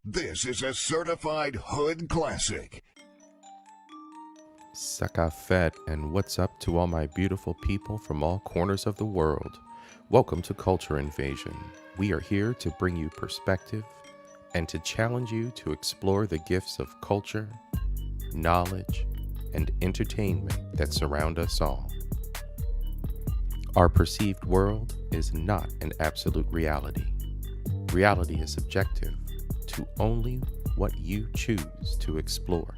This is a certified hood classic. Sakafet, and what's up to all my beautiful people from all corners of the world? Welcome to Culture Invasion. We are here to bring you perspective and to challenge you to explore the gifts of culture, knowledge, and entertainment that surround us all. Our perceived world is not an absolute reality. Reality is subjective to only what you choose to explore.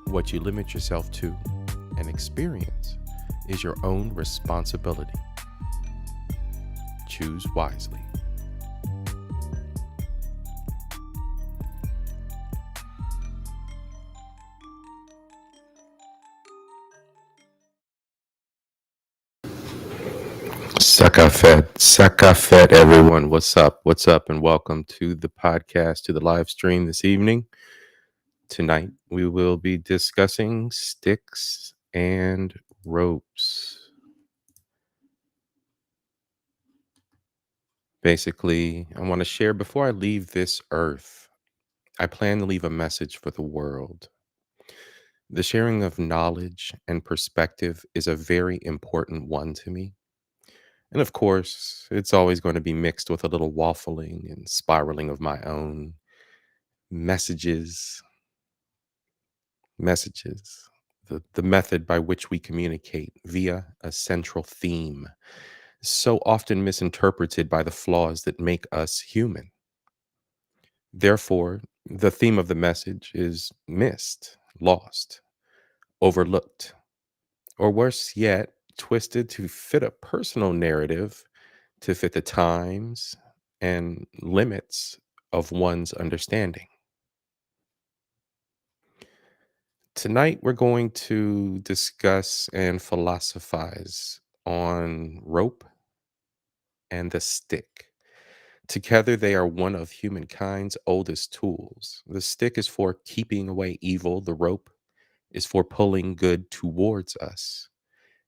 What you limit yourself to and experience is your own responsibility. Choose wisely. Sakafet, everyone. What's up? What's up? And welcome to the podcast, to the live stream this evening. Tonight, we will be discussing sticks and ropes. Basically, I want to share before I leave this earth, I plan to leave a message for the world. The sharing of knowledge and perspective is a very important one to me. And of course, it's always going to be mixed with a little waffling and spiraling of my own messages. The method by which we communicate via a central theme, so often misinterpreted by the flaws that make us human. Therefore, the theme of the message is missed, lost, overlooked, or worse yet, twisted to fit a personal narrative, to fit the times and limits of one's understanding. Tonight, we're going to discuss and philosophize on rope and the stick. Together, they are one of humankind's oldest tools. The stick is for keeping away evil, the rope is for pulling good towards us.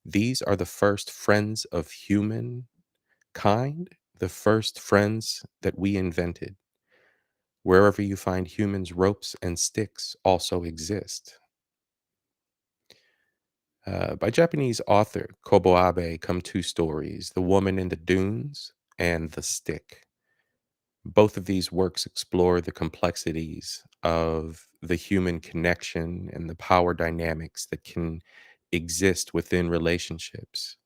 These are the first friends of humankind, the first friends that we invented. Wherever you find humans, ropes and sticks also exist. By Japanese author Kōbō Abe come two stories, The Woman in the Dunes and The Stick. Both of these works explore the complexities of the human connection and the power dynamics that can exist within relationships.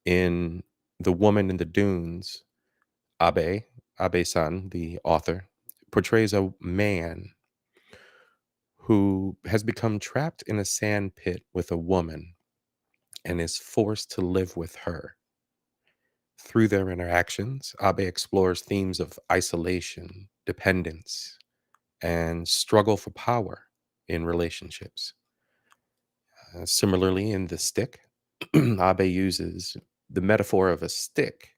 In The Woman in the Dunes, Abe-san, the author, portrays a man who has become trapped in a sand pit with a woman and is forced to live with her. Through their interactions, Abe explores themes of isolation, dependence, and struggle for power in relationships. Similarly, in The Stick, Abe uses the metaphor of a stick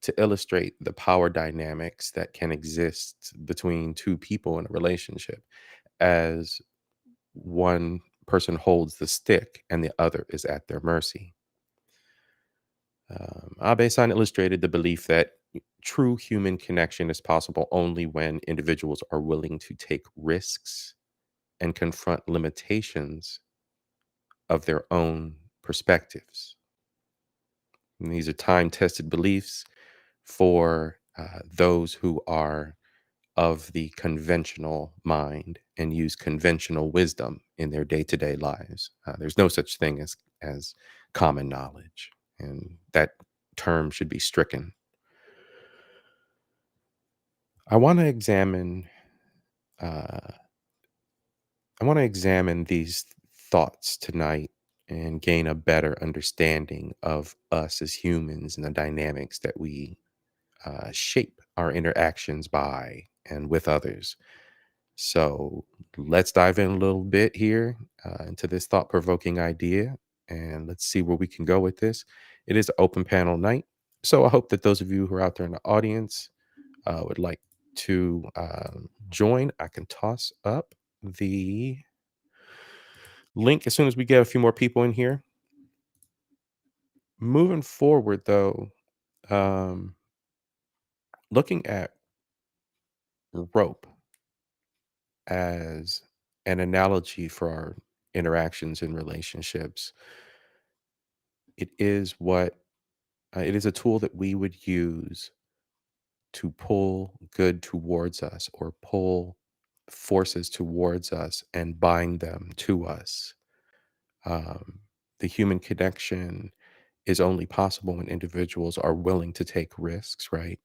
to illustrate the power dynamics that can exist between two people in a relationship, as one person holds the stick and the other is at their mercy. Abe-san illustrated the belief that true human connection is possible only when individuals are willing to take risks and confront limitations of their own perspectives. And these are time-tested beliefs for those who are of the conventional mind and use conventional wisdom in their day-to-day lives. There's no such thing as common knowledge, and that term should be stricken. I want to examine these thoughts tonight and gain a better understanding of us as humans and the dynamics that we shape our interactions by and with others. So let's dive in a little bit here into this thought-provoking idea, and let's see where we can go with this. It is open panel night, so I hope that those of you who are out there in the audience would like to join. I can toss up the link as soon as we get a few more people in here. Moving forward, though, um, looking at rope as an analogy for our interactions and relationships, it is what it is a tool that we would use to pull good towards us or pull forces towards us and bind them to us. Um, the human connection is only possible when individuals are willing to take risks, right?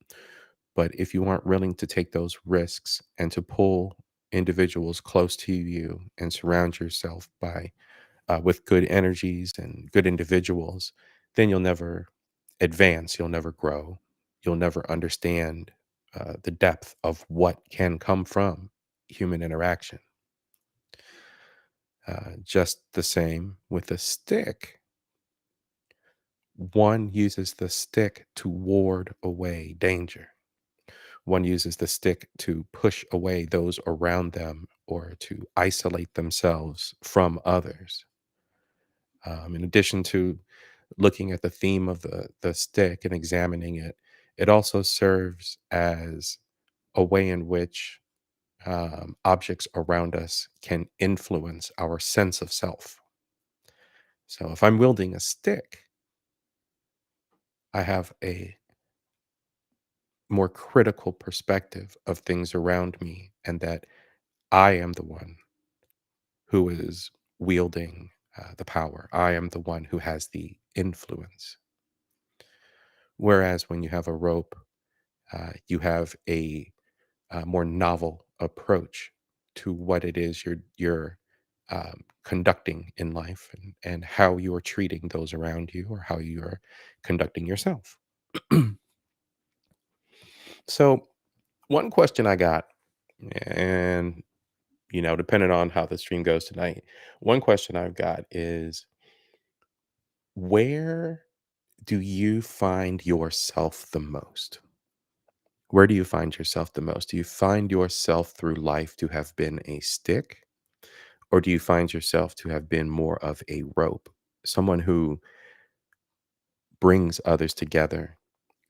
But if you aren't willing to take those risks and to pull individuals close to you and surround yourself by with good energies and good individuals, then you'll never advance, you'll never grow, you'll never understand the depth of what can come from human interaction. Just the same with a stick. One uses the stick to ward away danger. One uses the stick to push away those around them or to isolate themselves from others. In addition to looking at the theme of the stick and examining it, it also serves as a way in which objects around us can influence our sense of self. So if I'm wielding a stick, I have a more critical perspective of things around me, and that I am the one who is wielding the power. I am the one who has the influence. Whereas when you have a rope, you have a more novel approach to what it is you're conducting in life, and how you are treating those around you or how you are conducting yourself. So, one question I got, and depending on how the stream goes tonight, one question I've got is, where do you find yourself the most? Where do you find yourself the most? Do you find yourself through life to have been a stick? Or do you find yourself to have been more of a rope? Someone who brings others together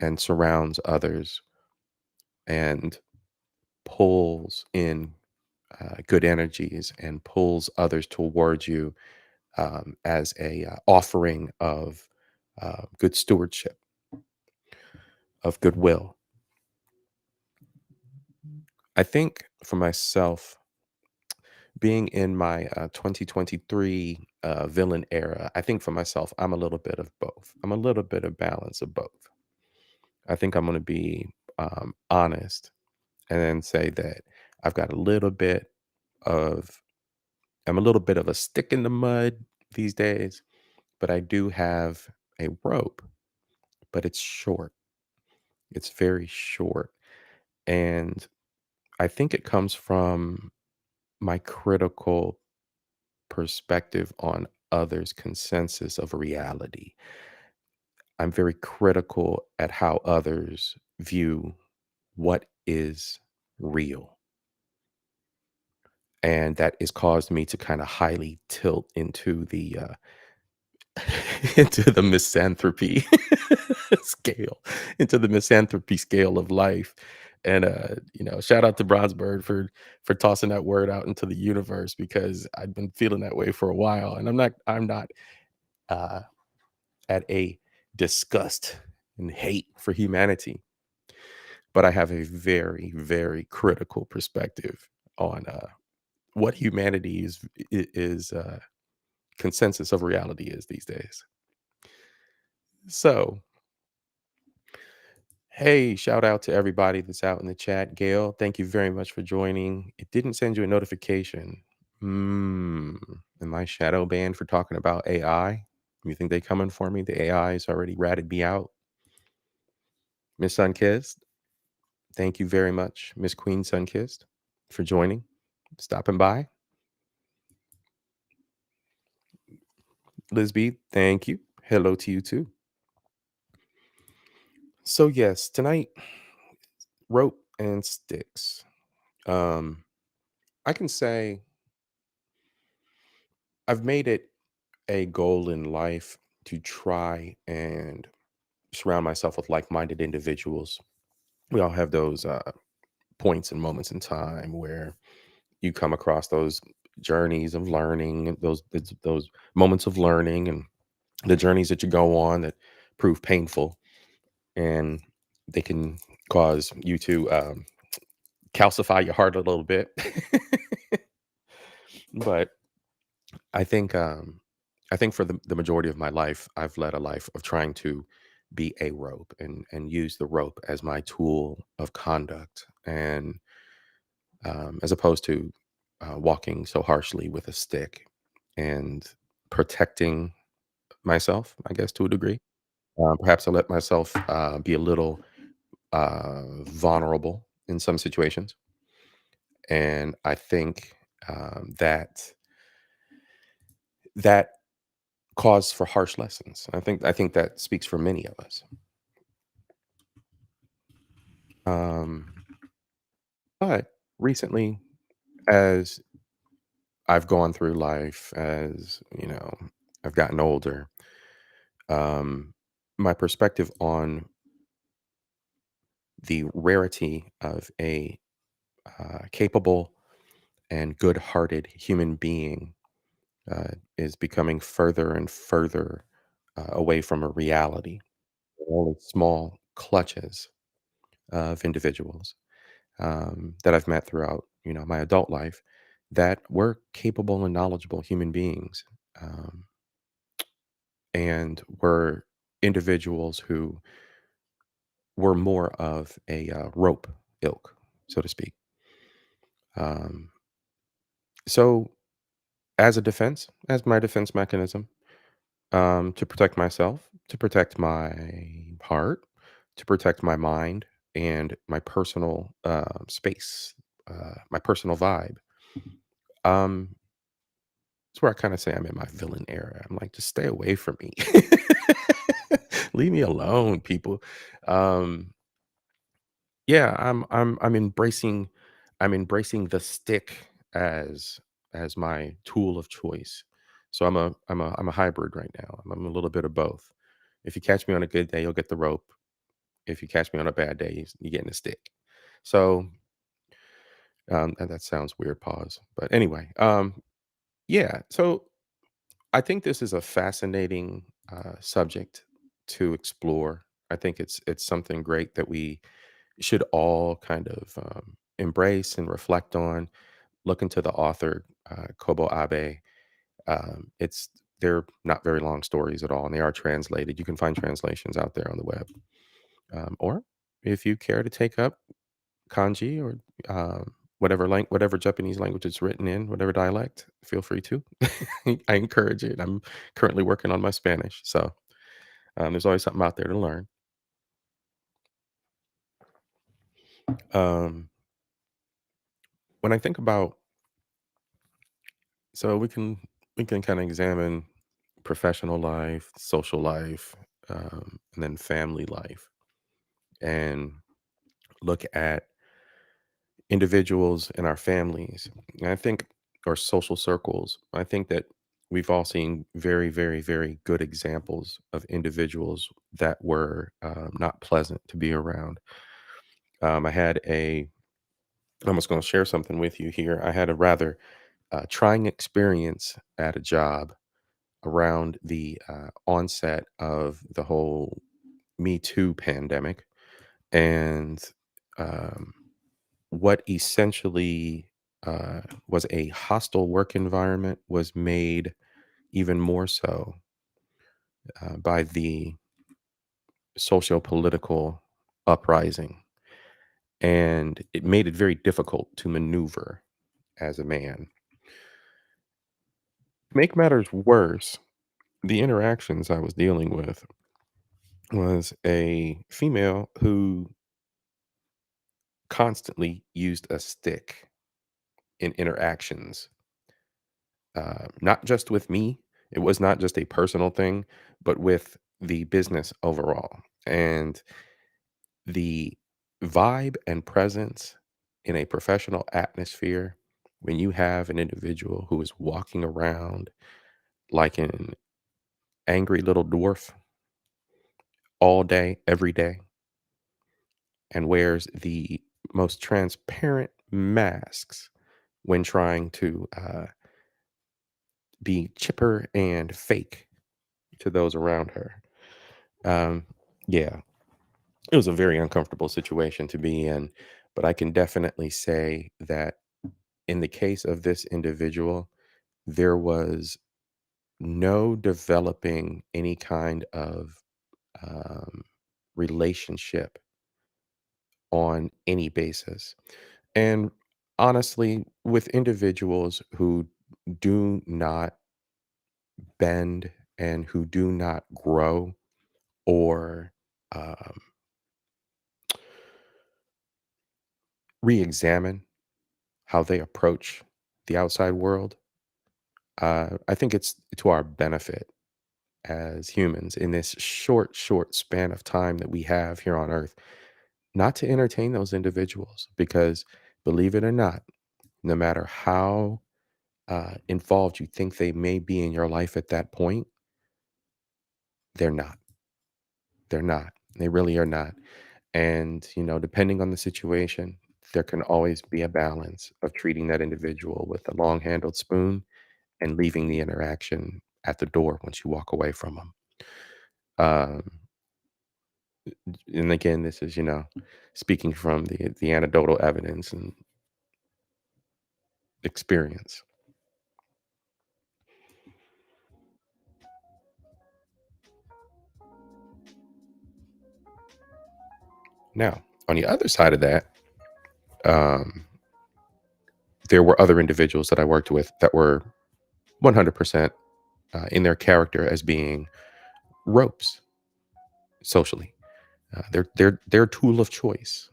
and surrounds others and pulls in good energies and pulls others towards you as a offering of good stewardship, of goodwill. I think for myself, being in my 2023 villain era, I think for myself, I'm a little bit of both. I'm a little bit of balance of both. I think I'm going to be honest and then say that I've got a little bit of, I'm a little bit of a stick in the mud these days, but I do have a rope, but it's short. It's very short. And I think it comes from my critical perspective on others' consensus of reality. I'm very critical at how others view what is real. And that has caused me to kind of highly tilt into the into the misanthropy scale, into the misanthropy scale of life. And shout out to Bronsberg for tossing that word out into the universe, because I've been feeling that way for a while. And I'm not uh at a disgust and hate for humanity, but I have a very, very critical perspective on what humanity is consensus of reality is these days. So, hey, shout out to everybody that's out in the chat. Gail, thank you very much for joining. It didn't send you a notification. Am I shadow banned for talking about AI? You think they coming for me? The AI has already ratted me out. Miss Sunkissed, thank you very much, Miss Queen Sunkissed, for joining, stopping by. Lisby, thank you. Hello to you too. So yes, tonight, rope and sticks. I can say I've made it a goal in life to try and surround myself with like-minded individuals. We all have those points and moments in time where you come across those journeys of learning, and those moments of learning, and the journeys that you go on that prove painful, and they can cause you to calcify your heart a little bit. But I think I think for the majority of my life, I've led a life of trying to be a rope and use the rope as my tool of conduct, and as opposed to walking so harshly with a stick and protecting myself, I guess, to a degree. Perhaps I let myself be a little vulnerable in some situations, and I think that that cause for harsh lessons. I think that speaks for many of us. Um, but recently, as I've gone through life, as I've gotten older, um, my perspective on the rarity of a capable and good-hearted human being is becoming further and further away from a reality. Only small clutches of individuals that I've met throughout, my adult life that were capable and knowledgeable human beings, um, and were individuals who were more of a rope ilk, so to speak. Um, so, as my defense mechanism, to protect myself, to protect my heart, to protect my mind, and my personal space, my personal vibe. Um, it's where I kind of say I'm in my villain era. I'm like, just stay away from me. Leave me alone, people. Um, yeah, I'm embracing the stick as my tool of choice. So I'm a hybrid right now. I'm a little bit of both. If you catch me on a good day, you'll get the rope. If you catch me on a bad day, you're getting a stick. So and that sounds weird. Pause. But anyway, yeah. So I think this is a fascinating subject to explore. I think it's something great that we should all kind of embrace and reflect on. Look into the author, Kobo Abe. It's They're not very long stories at all, and they are translated. You can find translations out there on the web, or if you care to take up kanji or whatever Japanese language it's written in, whatever dialect, feel free to. I encourage it. I'm currently working on my Spanish, so there's always something out there to learn. Um, when I think about, so we can kind of examine professional life, social life, and then family life, and look at individuals in our families. And I think, or social circles. I think that we've all seen very, very, very good examples of individuals that were not pleasant to be around. I had a, I'm just going to share something with you here. I had a rather trying experience at a job around the onset of the whole Me Too pandemic. And um, what essentially was a hostile work environment was made even more so by the socio-political uprising. And it made it very difficult to maneuver as a man. To make matters worse, the interactions I was dealing with was a female who constantly used a stick in interactions, not just with me. It was not just a personal thing, but with the business overall. And the vibe and presence in a professional atmosphere, when you have an individual who is walking around like an angry little dwarf all day, every day, and wears the most transparent masks when trying to be chipper and fake to those around her. Um, yeah, it was a very uncomfortable situation to be in, but I can definitely say that in the case of this individual, there was no developing any kind of um, relationship on any basis. And honestly, with individuals who do not bend and who do not grow or um, re examine how they approach the outside world, I think it's to our benefit as humans in this short span of time that we have here on earth not to entertain those individuals because, believe it or not, no matter how involved you think they may be in your life at that point, they're not. They're not. They really are not. And, depending on the situation, there can always be a balance of treating that individual with a long handled spoon and leaving the interaction at the door once you walk away from them. Um, and again, this is, speaking from the anecdotal evidence and experience. Now, on the other side of that, um, there were other individuals that I worked with that were 100% in their character as being ropes socially. Their tool of choice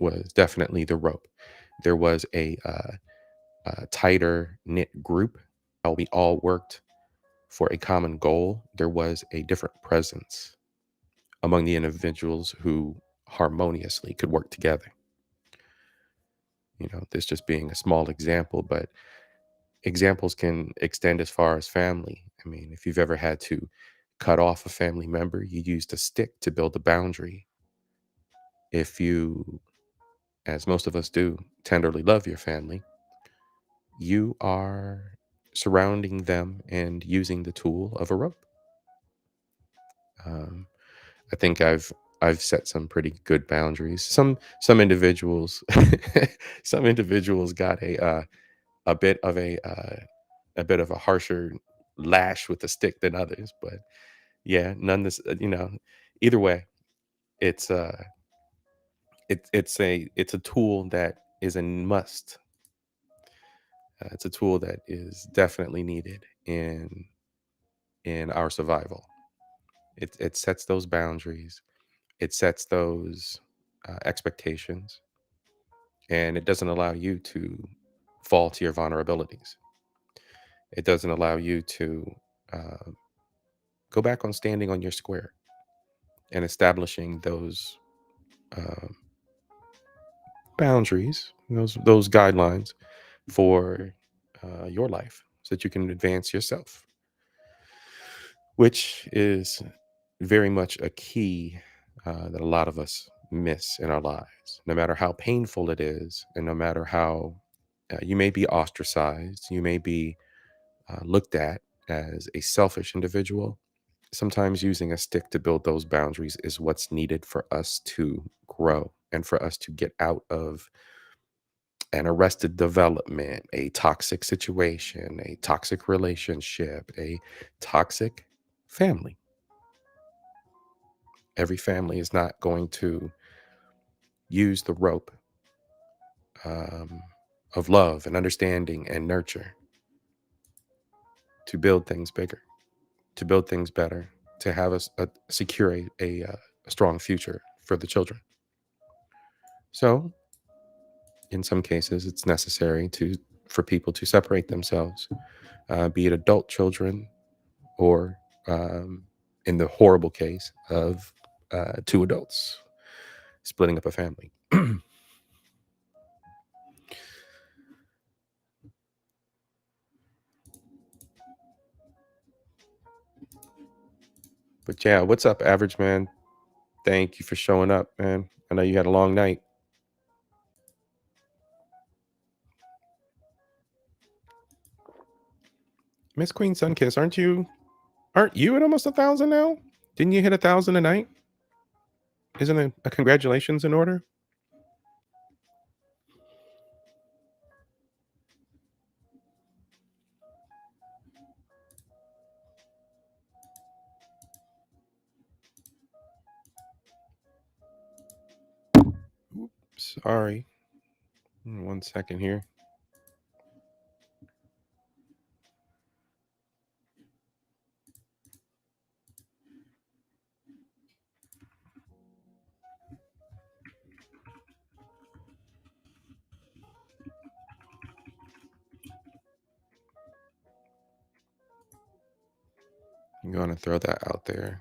was definitely the rope. There was a tighter knit group. While we all worked for a common goal, there was a different presence among the individuals who harmoniously could work together. This just being a small example, but examples can extend as far as family. I mean, if you've ever had to cut off a family member, you used a stick to build a boundary. If you, as most of us do, tenderly love your family, you are surrounding them and using the tool of a rope. Um, I think I've set some pretty good boundaries. Some individuals, some individuals got a bit of a bit of a harsher lash with the stick than others. But yeah, none this either way, it's it's a tool that is a must. It's a tool that is definitely needed in our survival. It sets those boundaries. It sets those expectations, and it doesn't allow you to fall to your vulnerabilities. It doesn't allow you to uh, go back on standing on your square and establishing those um, boundaries, those guidelines for your life, so that you can advance yourself, which is very much a key that a lot of us miss in our lives. No matter how painful it is, and no matter how you may be ostracized, you may be looked at as a selfish individual. Sometimes using a stick to build those boundaries is what's needed for us to grow and for us to get out of an arrested development, a toxic situation, a toxic relationship, a toxic family. Every family is not going to use the rope um, of love and understanding and nurture to build things bigger, to build things better, to have a secure a strong future for the children. So, in some cases, it's necessary for people to separate themselves, be it adult children or, in the horrible case of two adults splitting up a family. But yeah, what's up, average man? Thank you for showing up, man. I know you had a long night. Miss Queen Sunkiss, aren't you at almost 1,000 now? Didn't you hit 1,000 a night? Isn't a congratulations in order? Oops, sorry. 1 second here. I'm going to throw that out there.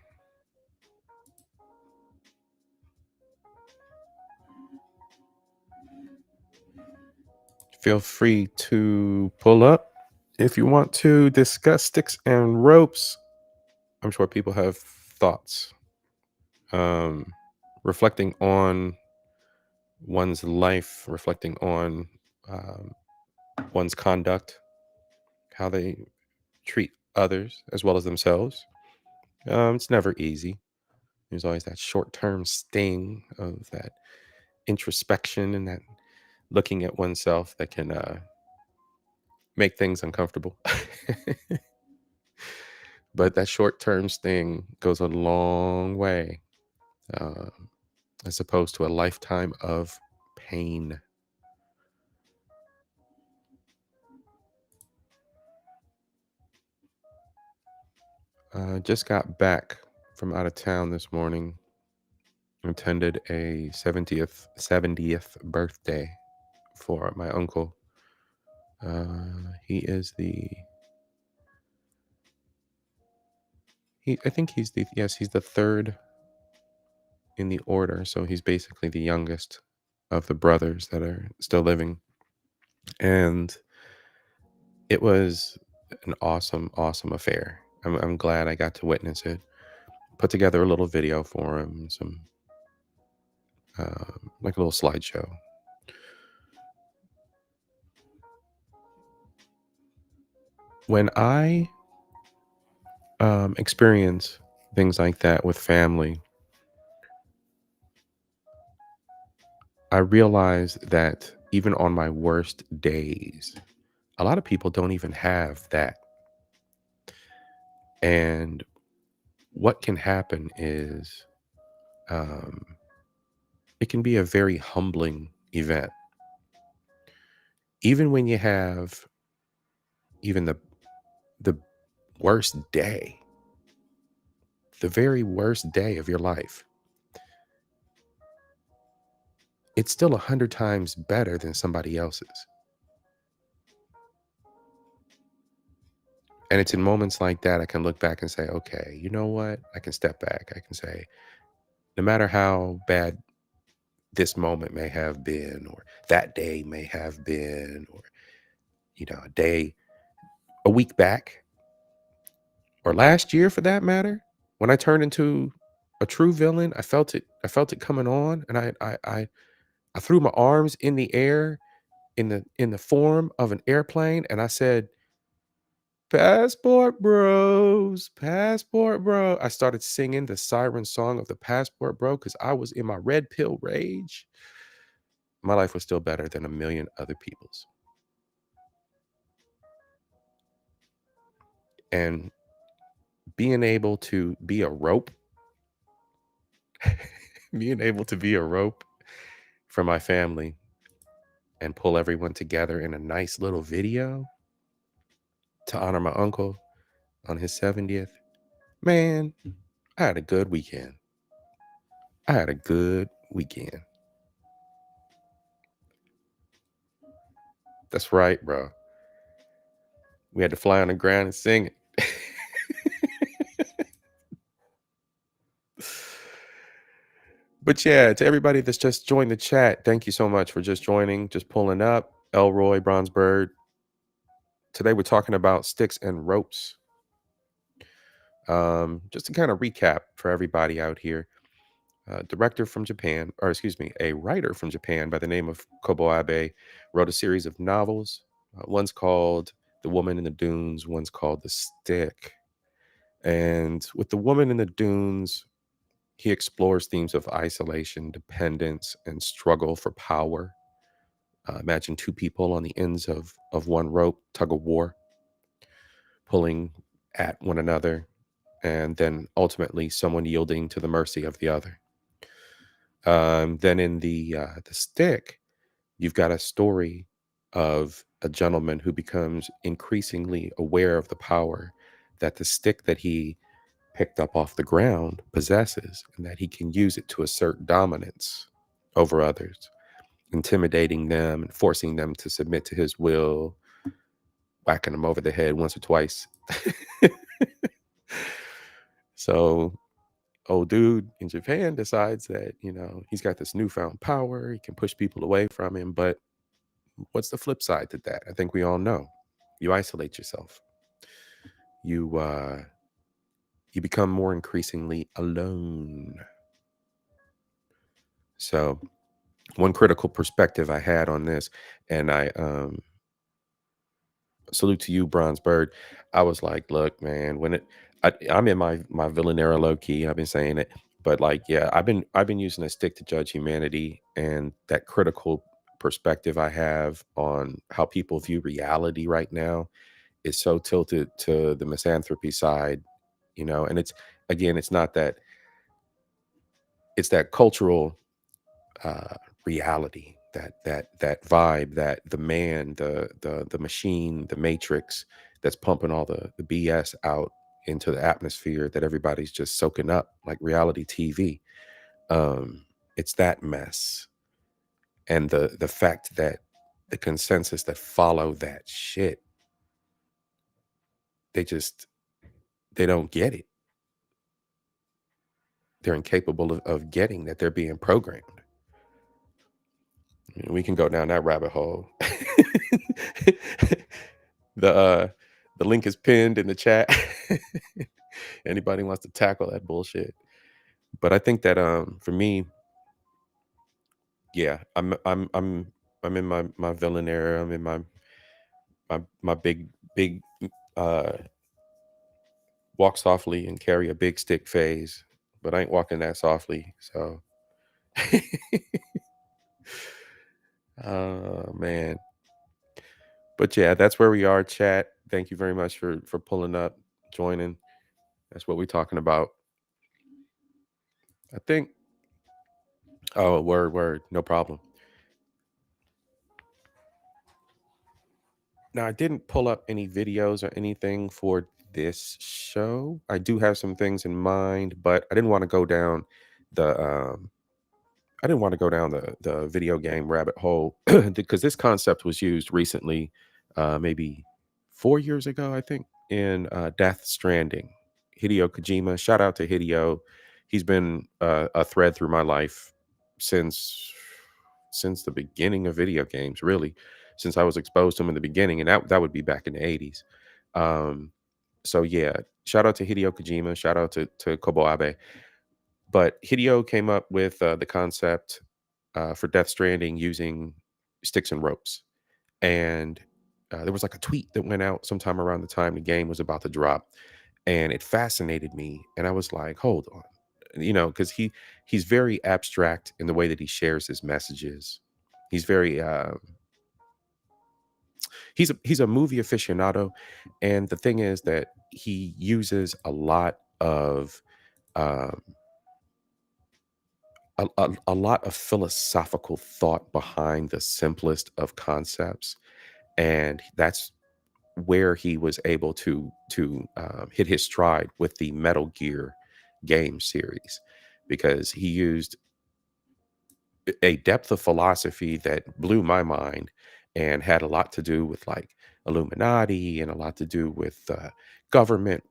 Feel free to pull up if you want to discuss sticks and ropes. I'm sure people have thoughts. Reflecting on one's life, reflecting on one's conduct, how they treat others as well as themselves. It's never easy. There's always that short-term sting of that introspection and that looking at oneself that can make things uncomfortable. But that short-term sting goes a long way, as opposed to a lifetime of pain. Just got back from out of town this morning. Attended a 70th birthday for my uncle. He is I think he's the third in the order. So he's basically the youngest of the brothers that are still living. And it was an awesome affair. I'm glad I got to witness it. Put together a little video for him, some like a little slideshow. When I experience things like that with family, I realize that even on my worst days, a lot of people don't even have that. And what can happen is it can be a very humbling event. Even when you have even the worst day, the very worst day of your life, it's still 100 times better than somebody else's. And it's in moments like that I can look back and say, okay, you know what? I can step back. I can say, no matter how bad this moment may have been, or that day may have been, or, a week back, or last year for that matter, when I turned into a true villain, I felt it coming on, and I threw my arms in the air in the form of an airplane, and I said, "Passport bros, passport bro." I started singing the siren song of the passport bro because I was in my red pill rage. My life was still better than a million other people's. And being able to be a rope, being able to be a rope for my family and pull everyone together in a nice little video to honor my uncle on his 70th. Man, I had a good weekend. That's right, bro. We had to fly on the ground and sing it. But yeah, to everybody that's just joined the chat, thank you so much for just joining, just pulling up. Elroy, Bronzebird. Today we're talking about sticks and ropes. Just to kind of recap for everybody out here, director from Japan, or excuse me, a writer from Japan by the name of Kōbō Abe wrote a series of novels. One's called The Woman in the Dunes, one's called The Stick. And with The Woman in the Dunes, he explores themes of isolation, dependence, and struggle for power. Imagine two people on the ends of one rope, tug of war, pulling at one another, and then ultimately someone yielding to the mercy of the other. Then in the Stick, you've got a story of a gentleman who becomes increasingly aware of the power that the stick that he picked up off the ground possesses, and that he can use it to assert dominance over others, intimidating them and forcing them to submit to his will, whacking them over the head once or twice. So old dude in Japan decides that, he's got this newfound power. He can push people away from him. But what's the flip side to that? I think we all know. You isolate yourself. You become more increasingly alone. So one critical perspective I had on this, and I salute to you, Bronze Bird. I was like, look, man, I'm in my villain era low key. I've been saying it, but like, yeah, I've been using a stick to judge humanity, and that critical perspective I have on how people view reality right now is so tilted to the misanthropy side, and it's not that, it's that cultural reality, that vibe, that the man, the machine, the matrix that's pumping all the BS out into the atmosphere that everybody's just soaking up like reality TV. It's that mess, and the fact that the consensus that follow that shit, they don't get it. They're incapable of getting that they're being programmed. We can go down that rabbit hole. the uh the link is pinned in the chat. Anybody wants to tackle that bullshit. But I think that for me, yeah, I'm in my villain era. I'm in my big uh walk softly and carry a big stick phase, but I ain't walking that softly. So oh man. But yeah, that's where we are, chat. Thank you very much for pulling up, joining. That's what we're talking about. I think. Oh, word, no problem. Now, I didn't pull up any videos or anything for this show. I do have some things in mind, but I didn't want to go down the the video game rabbit hole because this concept was used recently, maybe 4 years ago, I think, in Death Stranding. Hideo Kojima, shout out to Hideo. He's been a thread through my life since the beginning of video games, really, since I was exposed to him in the beginning, and that would be back in the 80s. Um, so yeah, shout out to Hideo Kojima, shout out to Kōbō Abe. But Hideo came up with the concept for Death Stranding using sticks and ropes. And there was like a tweet that went out sometime around the time the game was about to drop, and it fascinated me. And I was like, hold on, because he's very abstract in the way that he shares his messages. He's very he's a movie aficionado, and the thing is that he uses a lot of um, a lot of philosophical thought behind the simplest of concepts, and that's where he was able to hit his stride with the Metal Gear game series, because he used a depth of philosophy that blew my mind and had a lot to do with like Illuminati and a lot to do with government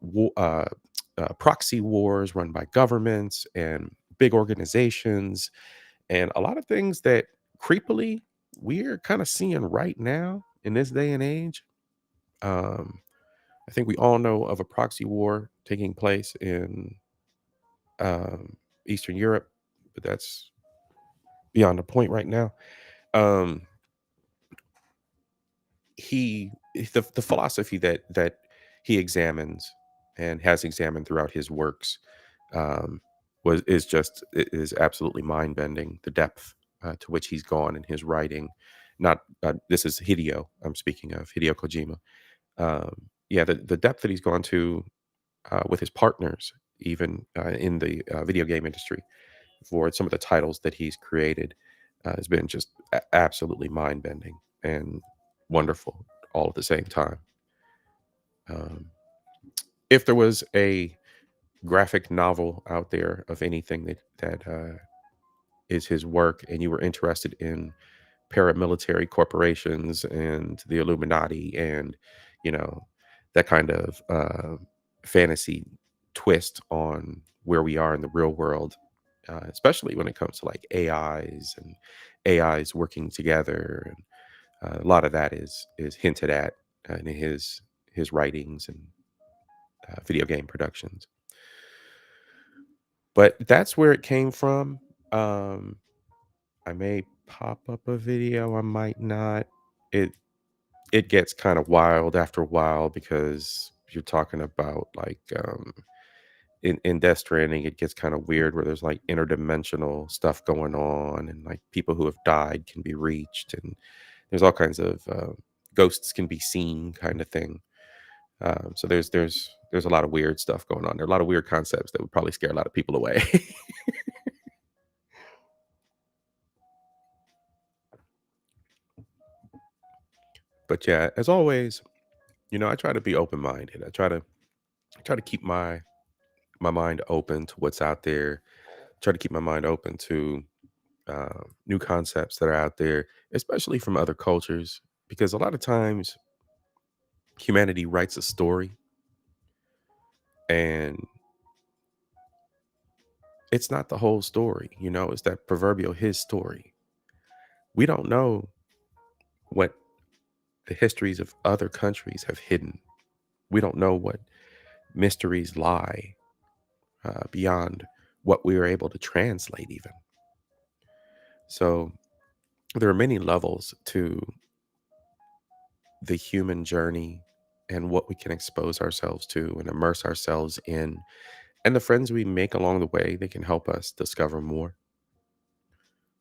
proxy wars run by governments and big organizations, and a lot of things that creepily we're kind of seeing right now in this day and age. I think we all know of a proxy war taking place in Eastern Europe, but that's beyond the point right now. Um, the philosophy that he examines and has examined throughout his works um, is absolutely mind bending. The depth to which he's gone in his writing. Not this is Hideo. I'm speaking of Hideo Kojima. Yeah, the depth that he's gone to with his partners, even in the video game industry, for some of the titles that he's created, has been just absolutely mind bending and wonderful all at the same time. Um, if there was a graphic novel out there of anything that is his work, and you were interested in paramilitary corporations and the Illuminati, and you know that kind of fantasy twist on where we are in the real world, especially when it comes to like AIs and AIs working together, and a lot of that is hinted at in his writings and video game productions. But that's where it came from. Um, I may pop up a video, I might not. It it gets kind of wild after a while because you're talking about like in Death Stranding, it gets kind of weird where there's like interdimensional stuff going on, and like people who have died can be reached, and there's all kinds of ghosts can be seen, kind of thing. So there's a lot of weird stuff going on. There are a lot of weird concepts that would probably scare a lot of people away. But yeah, as always, I try to be open minded. I try to keep my mind open to what's out there. Try to keep my mind open to new concepts that are out there, especially from other cultures, because a lot of times humanity writes a story, and it's not the whole story. It's that proverbial his story. We don't know what the histories of other countries have hidden. We don't know what mysteries lie beyond what we are able to translate, even. So there are many levels to the human journey and what we can expose ourselves to and immerse ourselves in. And the friends we make along the way, they can help us discover more.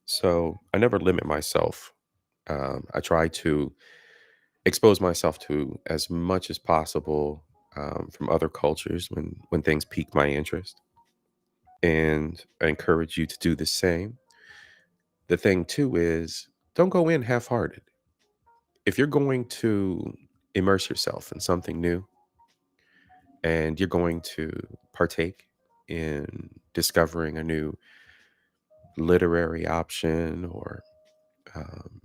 So I never limit myself. I try to expose myself to as much as possible from other cultures when things pique my interest. And I encourage you to do the same. The thing too is, don't go in half-hearted. If you're going to immerse yourself in something new and you're going to partake in discovering a new literary option or um,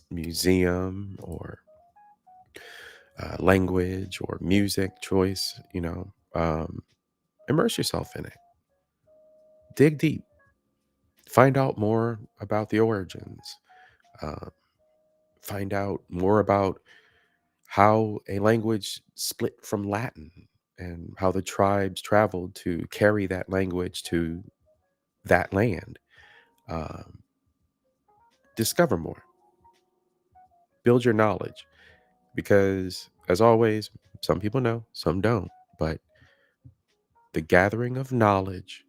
museum or language or music choice, immerse yourself in it. Dig deep. Find out more about the origins. Uh, find out more about how a language split from Latin and how the tribes traveled to carry that language to that land. Um, discover more. Build your knowledge because, as always, some people know, some don't. But the gathering of knowledge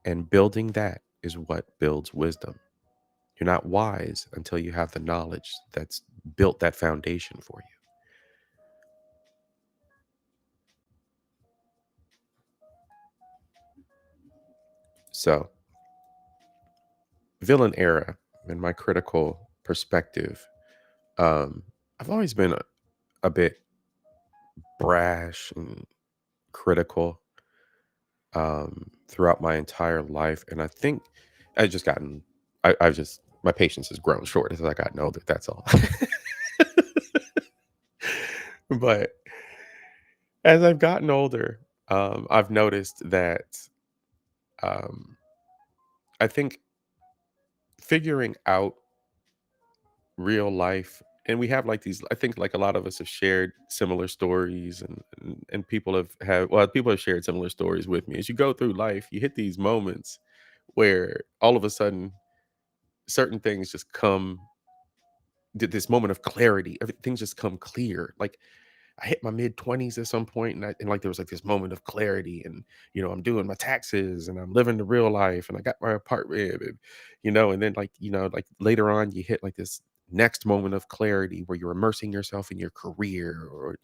and building that is what builds wisdom. You're not wise until you have the knowledge that's built that foundation for you. So, villain era, in my critical perspective, um, I've always been a bit brash and critical throughout my entire life. And I think I just gotten, I've just, my patience has grown short as I gotten older. That's all. But as I've gotten older, I've noticed that um, I think figuring out real life and we have like these, I think like a lot of us have shared similar stories, and people have well, people have shared similar stories with me. As you go through life, you hit these moments where all of a sudden certain things just come, this moment of clarity, everything's just come clear. Like I hit my mid 20s at some point, and like there was like this moment of clarity, and I'm doing my taxes, and I'm living the real life, and I got my apartment, and and then like like later on, you hit like this next moment of clarity where you're immersing yourself in your career, or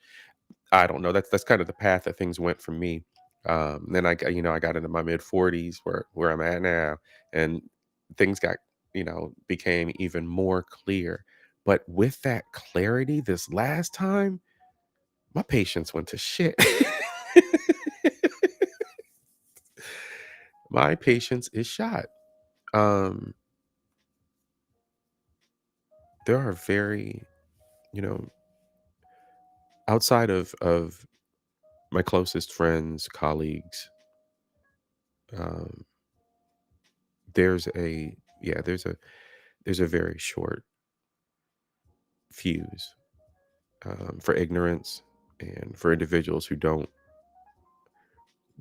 I don't know. That's kind of the path that things went for me. Then I got into my mid 40s where I'm at now, and things got became even more clear. But with that clarity, this last time my patience went to shit. My patience is shot. Um, there are very, you know, outside of my closest friends, colleagues, um, there's a yeah, there's a very short fuse for ignorance and for individuals who don't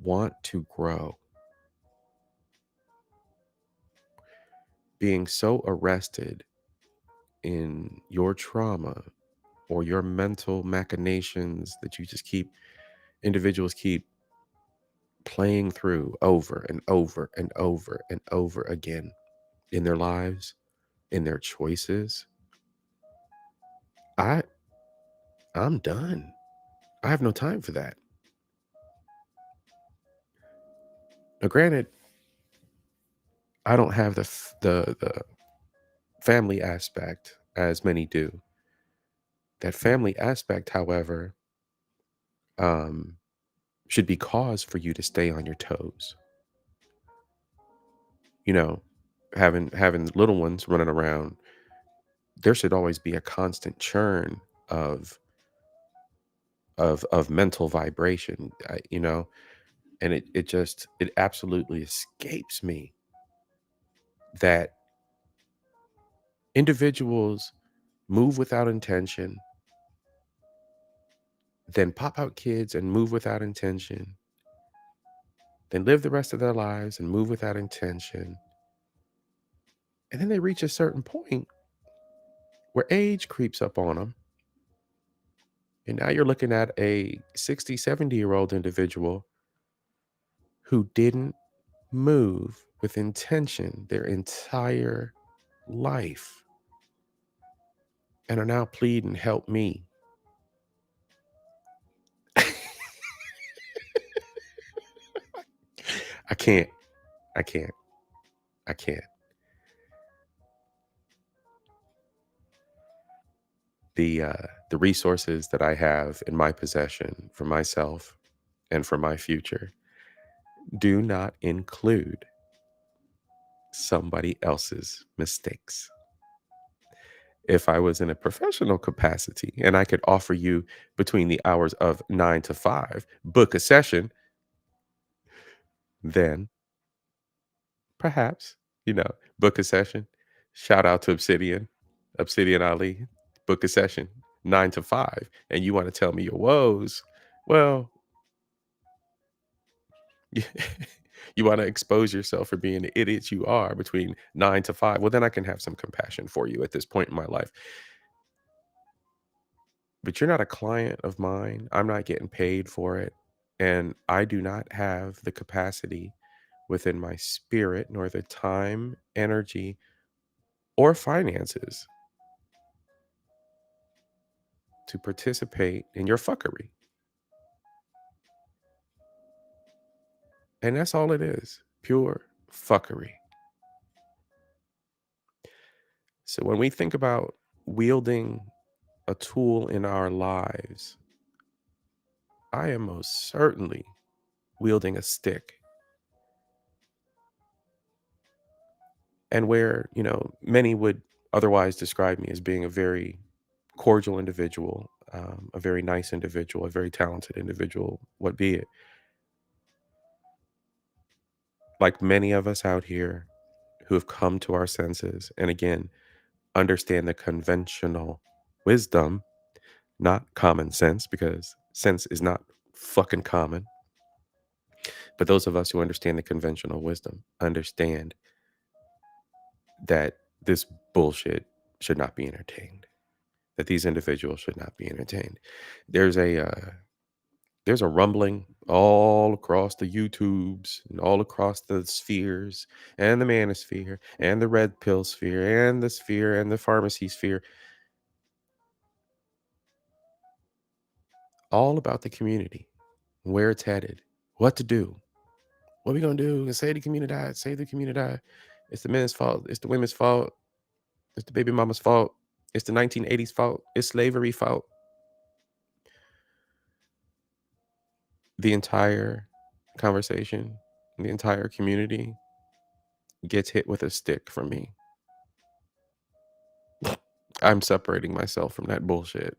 want to grow. Being so arrested in your trauma or your mental machinations that you just keep individuals keep playing through over and over and over and over again in their lives, in their choices. I I'm done. I have no time for that. Now, granted, I don't have the family aspect as many do. That family aspect, however, um, should be cause for you to stay on your toes. You know, having little ones running around, there should always be a constant churn of of mental vibration. And it absolutely escapes me that individuals move without intention, then pop out kids and move without intention, then live the rest of their lives and move without intention. And then they reach a certain point where age creeps up on them. And now you're looking at a 60, 70-year-old individual who didn't move with intention their entire life and are now pleading, help me. I can't. I can't. I can't. The resources that I have in my possession for myself and for my future do not include somebody else's mistakes. If I was in a professional capacity and I could offer you between the hours of 9 to 5, book a session, then perhaps, book a session. Shout out to Obsidian Ali, book a session 9 to 5. And you want to tell me your woes. Well, you want to expose yourself for being the idiot you are between 9 to 5. Well, then I can have some compassion for you at this point in my life. But you're not a client of mine. I'm not getting paid for it. And I do not have the capacity within my spirit, nor the time, energy, or finances to participate in your fuckery. And that's all it is, pure fuckery. So when we think about wielding a tool in our lives, I am most certainly wielding a stick. And where, many would otherwise describe me as being a very cordial individual, a very nice individual, a very talented individual, what be it. Like many of us out here who have come to our senses and again, understand the conventional. wisdom, not common sense, because sense is not fucking common. But those of us who understand the conventional wisdom understand that this bullshit should not be entertained. That these individuals should not be entertained. There's a rumbling all across the YouTubes and all across the spheres and the manosphere and the red pill sphere and the sphere and the pharmacy sphere, all about the community, where it's headed, what to do, what we gonna do, and save the community, save the community. It's the men's fault, it's the women's fault, it's the baby mama's fault, it's the 1980s fault, it's slavery fault. The entire conversation, the entire community gets hit with a stick from me. I'm separating myself from that bullshit.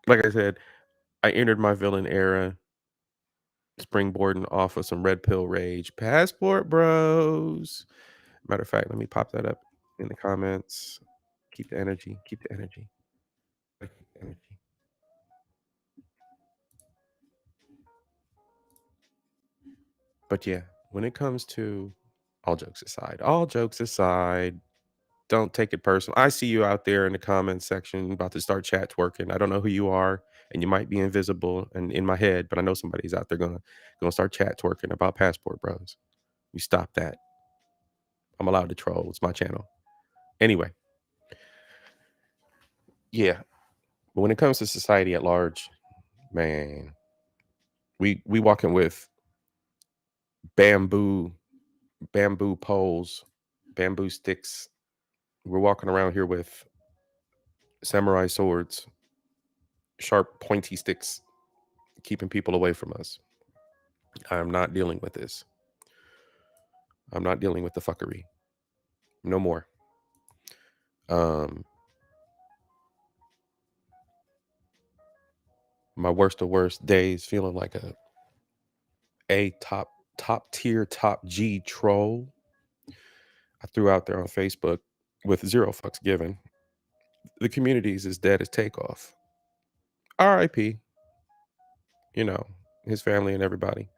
Like I said, I entered my villain era springboarding off of some red pill rage. Passport bros. Matter of fact, let me pop that up in the comments. Keep the energy. Keep the energy. Keep the energy. But yeah, when it comes to all jokes aside, don't take it personal. I see you out there in the comments section about to start chat twerking. I don't know who you are, and you might be invisible and in my head, but I know somebody's out there gonna start chat twerking about passport bros. You stop that. I'm allowed to troll. It's my channel. Anyway, yeah. But when it comes to society at large, man, we walking with bamboo poles, bamboo sticks. We're walking around here with samurai swords, sharp pointy sticks, keeping people away from us. I'm not dealing with this. I'm not dealing with the fuckery. No more. My worst of worst days feeling like a top tier, top G troll. I threw out there on Facebook with zero fucks given. The community is as dead as takeoff. R.I.P. You know, his family and everybody.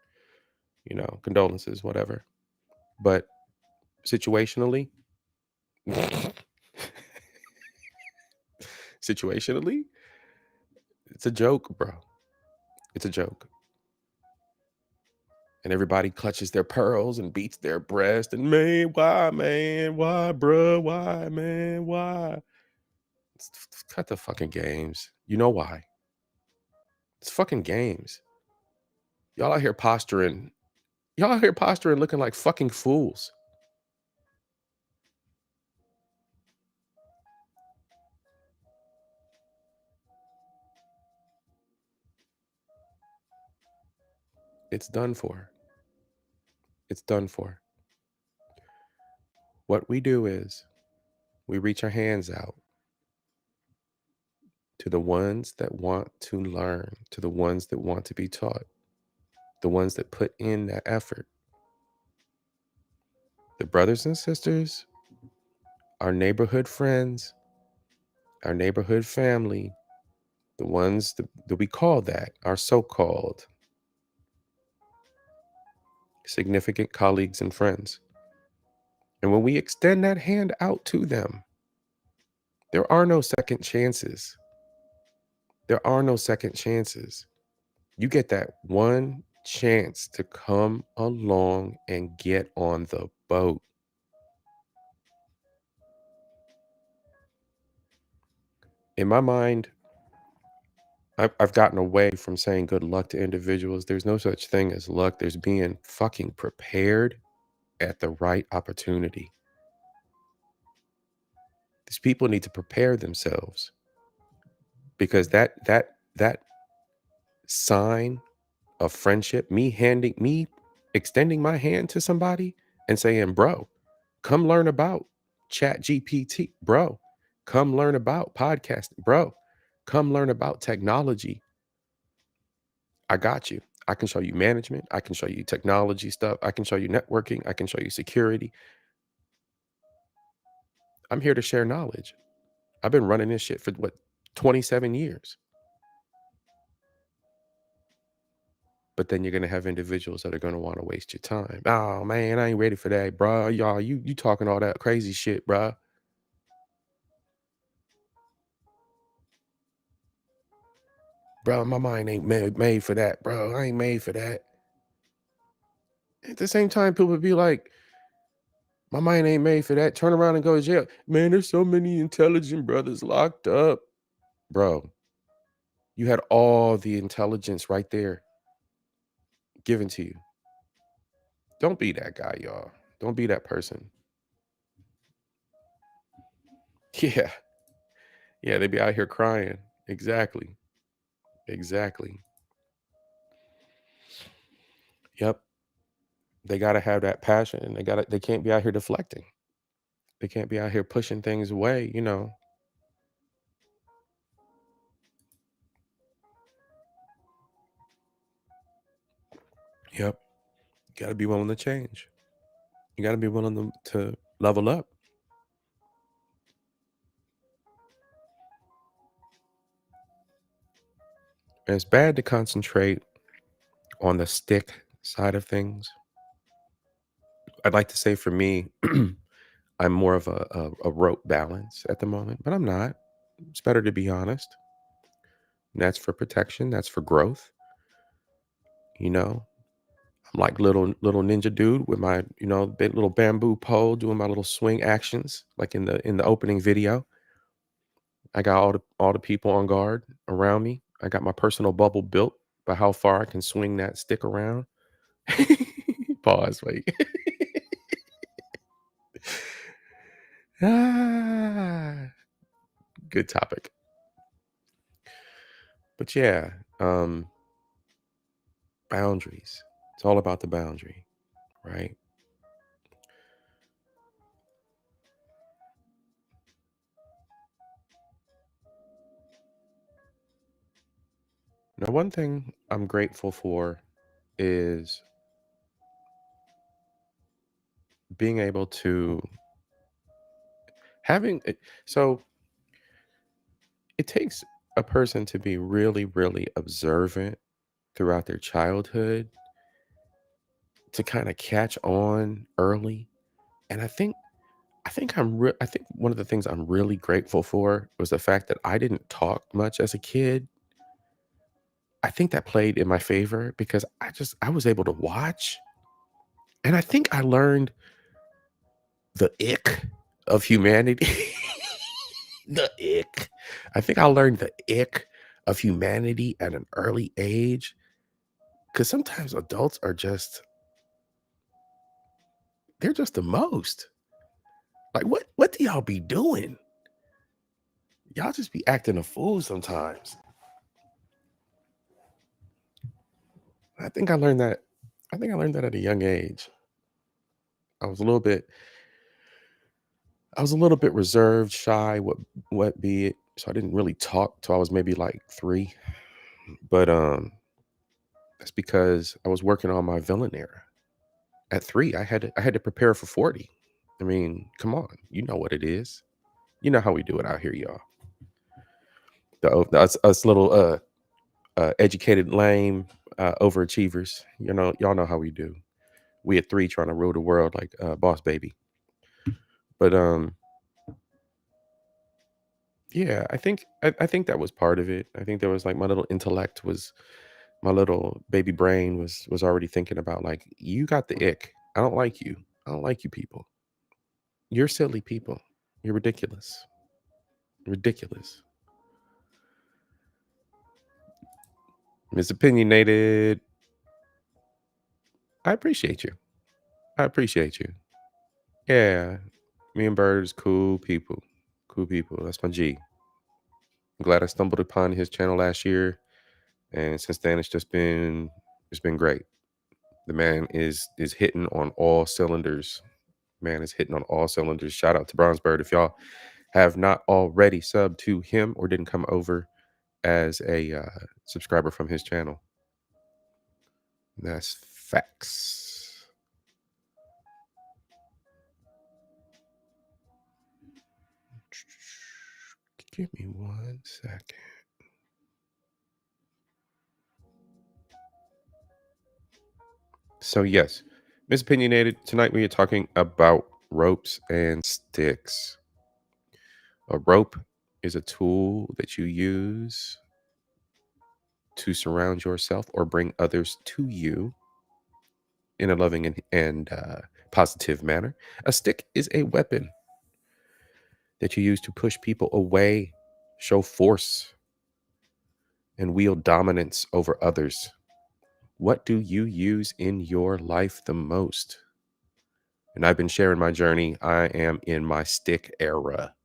You know, condolences, whatever. But situationally, situationally, it's a joke, bro. It's a joke. And everybody clutches their pearls and beats their breast. And man, why, bruh? Why, man? Why? Cut the fucking games. You know why? It's fucking games. Y'all out here posturing. Y'all out here posturing looking like fucking fools. It's done for. It's done for. What we do is we reach our hands out to the ones that want to learn, to the ones that want to be taught, the ones that put in that effort. The brothers and sisters, our neighborhood friends, our neighborhood family, the ones that we call that, our so-called significant colleagues and friends. And when we extend that hand out to them, there are no second chances. There are no second chances. You get that one chance to come along and get on the boat. In my mind, I've gotten away from saying good luck to individuals. There's no such thing as luck. There's being fucking prepared at the right opportunity. These people need to prepare themselves because that sign of friendship, me extending my hand to somebody and saying, bro, come learn about Chat GPT, bro. Come learn about podcasting, bro. Come learn about technology. I got you. I can show you management. I can show you technology stuff. I can show you networking. I can show you security. I'm here to share knowledge. I've been running this shit for what, 27 years. But then you're gonna have individuals that are gonna want to waste your time. Oh man, I ain't ready for that, bro. Y'all, you talking all that crazy shit, bro. Bro, my mind ain't made for that, bro. I ain't made for that. At the same time, people would be like, my mind ain't made for that. Turn around and go to jail. Man, there's so many intelligent brothers locked up. Bro, you had all the intelligence right there given to you. Don't be that guy, y'all. Don't be that person. Yeah. Yeah, they be out here crying. Exactly. Exactly. Yep. They gotta have that passion, and they can't be out here deflecting. They can't be out here pushing things away, you know. Yep. You gotta be willing to change. You gotta be willing to level up. And it's bad to concentrate on the stick side of things. I'd like to say for me, I'm more of a rope balance at the moment, but I'm not. It's better to be honest. And that's for protection. That's for growth. You know, I'm like little ninja dude with my big little bamboo pole, doing my little swing actions, like in the opening video. I got all the people on guard around me. I got my personal bubble built by how far I can swing that stick around. Pause. Wait. Ah, good topic. But yeah, boundaries. It's all about the boundary, right? Now, one thing I'm grateful for is being able to having it. So it takes a person to be really, really observant throughout their childhood to kind of catch on early. And I think one of the things I'm really grateful for was the fact that I didn't talk much as a kid. I think that played in my favor because I was able to watch, and I think I learned the ick of humanity. The ick. I think I learned the ick of humanity at an early age, because sometimes adults are they're just the most. Like, what do y'all be doing? Y'all just be acting a fool sometimes. I think I learned that. I think I learned that at a young age. I was a little bit. I was a little bit reserved, shy, what be it. So I didn't really talk till I was maybe like 3. But that's because I was working on my villain era. At 3, I had to prepare for 40. I mean, come on, you know what it is. You know how we do it out here, y'all. Us little educated, lame, overachievers. You know, y'all know how we do. We at 3 trying to rule the world like Boss Baby. But yeah, I think that was part of it. I think there was like my little baby brain was already thinking about, like, you got the ick. I don't like you. I don't like you people. You're silly people. You're ridiculous. Ridiculous. Miss Opinionated. I appreciate you. I appreciate you. Yeah. Me and Bird's cool people. Cool people. That's my G. I'm glad I stumbled upon his channel last year. And since then it's been great. The man is hitting on all cylinders. Man is hitting on all cylinders. Shout out to Bronzebird. If y'all have not already subbed to him or didn't come over as a subscriber from his channel, that's facts. Give me 1 second. So, yes, Miss Opinionated, tonight we are talking about ropes and sticks. A rope is a tool that you use to surround yourself or bring others to you in a loving and positive manner. A stick is a weapon that you use to push people away, show force, and wield dominance over others. What do you use in your life the most? And I've been sharing my journey. I am in my stick era.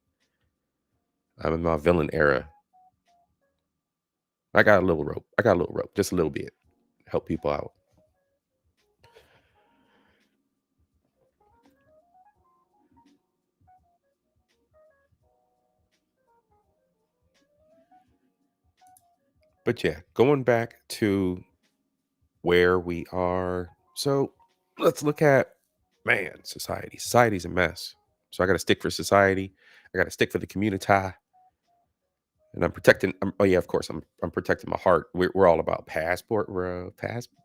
I'm in my villain era. I got a little rope. Just a little bit. Help people out. But yeah, going back to where we are. So let's look at, man, society. Society's a mess. So I got to stick for society. I got to stick for the community. And I'm protecting. Oh yeah, of course. I'm protecting my heart. We're all about passport, bro.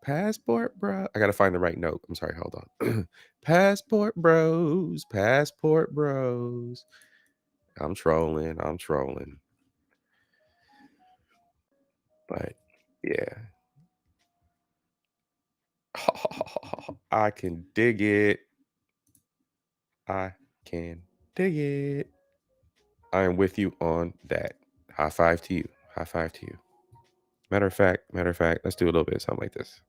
Passport, bro. I gotta find the right note. I'm sorry. Hold on. Passport bros. Passport bros. I'm trolling. But yeah, I can dig it. I can dig it. I am with you on that. High five to you. High five to you. Matter of fact, let's do a little bit of something like this.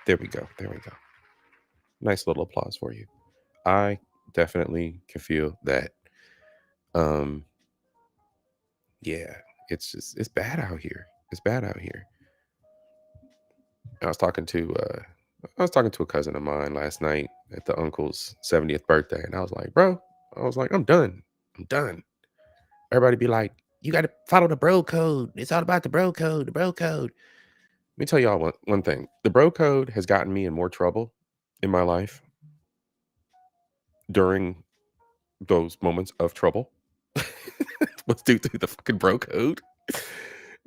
There we go. Nice little applause for you. I definitely can feel that. Um, yeah, it's bad out here. It's bad out here. I was talking to a cousin of mine last night at the uncle's 70th birthday, and I was like, bro, I'm done. I'm done. Everybody be like, you got to follow the bro code. It's all about the bro code. The bro code. Let me tell y'all one thing. The bro code has gotten me in more trouble in my life during those moments of trouble. Let's do the fucking bro code.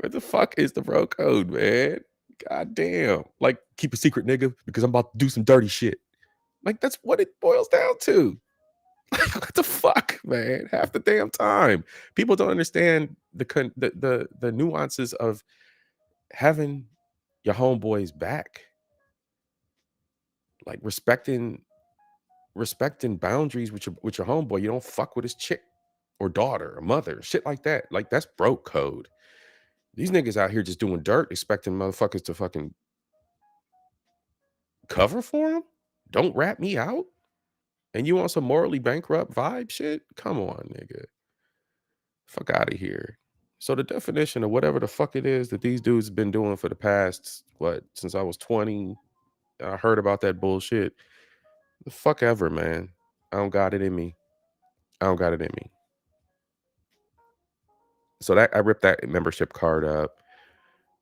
What the fuck is the bro code, man? God damn. Like, keep a secret, nigga, because I'm about to do some dirty shit. Like, that's what it boils down to. What the fuck, man? Half the damn time. People don't understand the nuances of having your homeboys back. Like respecting boundaries with your homeboy. You don't fuck with his chick or daughter or mother, shit like that. Like, that's broke code. These niggas out here just doing dirt, expecting motherfuckers to fucking cover for them. Don't rat me out. And you want some morally bankrupt vibe shit? Come on, nigga. Fuck out of here. So the definition of whatever the fuck it is that these dudes have been doing for the past, since I was 20, I heard about that bullshit. The fuck ever, man. I don't got it in me. So that I ripped that membership card up.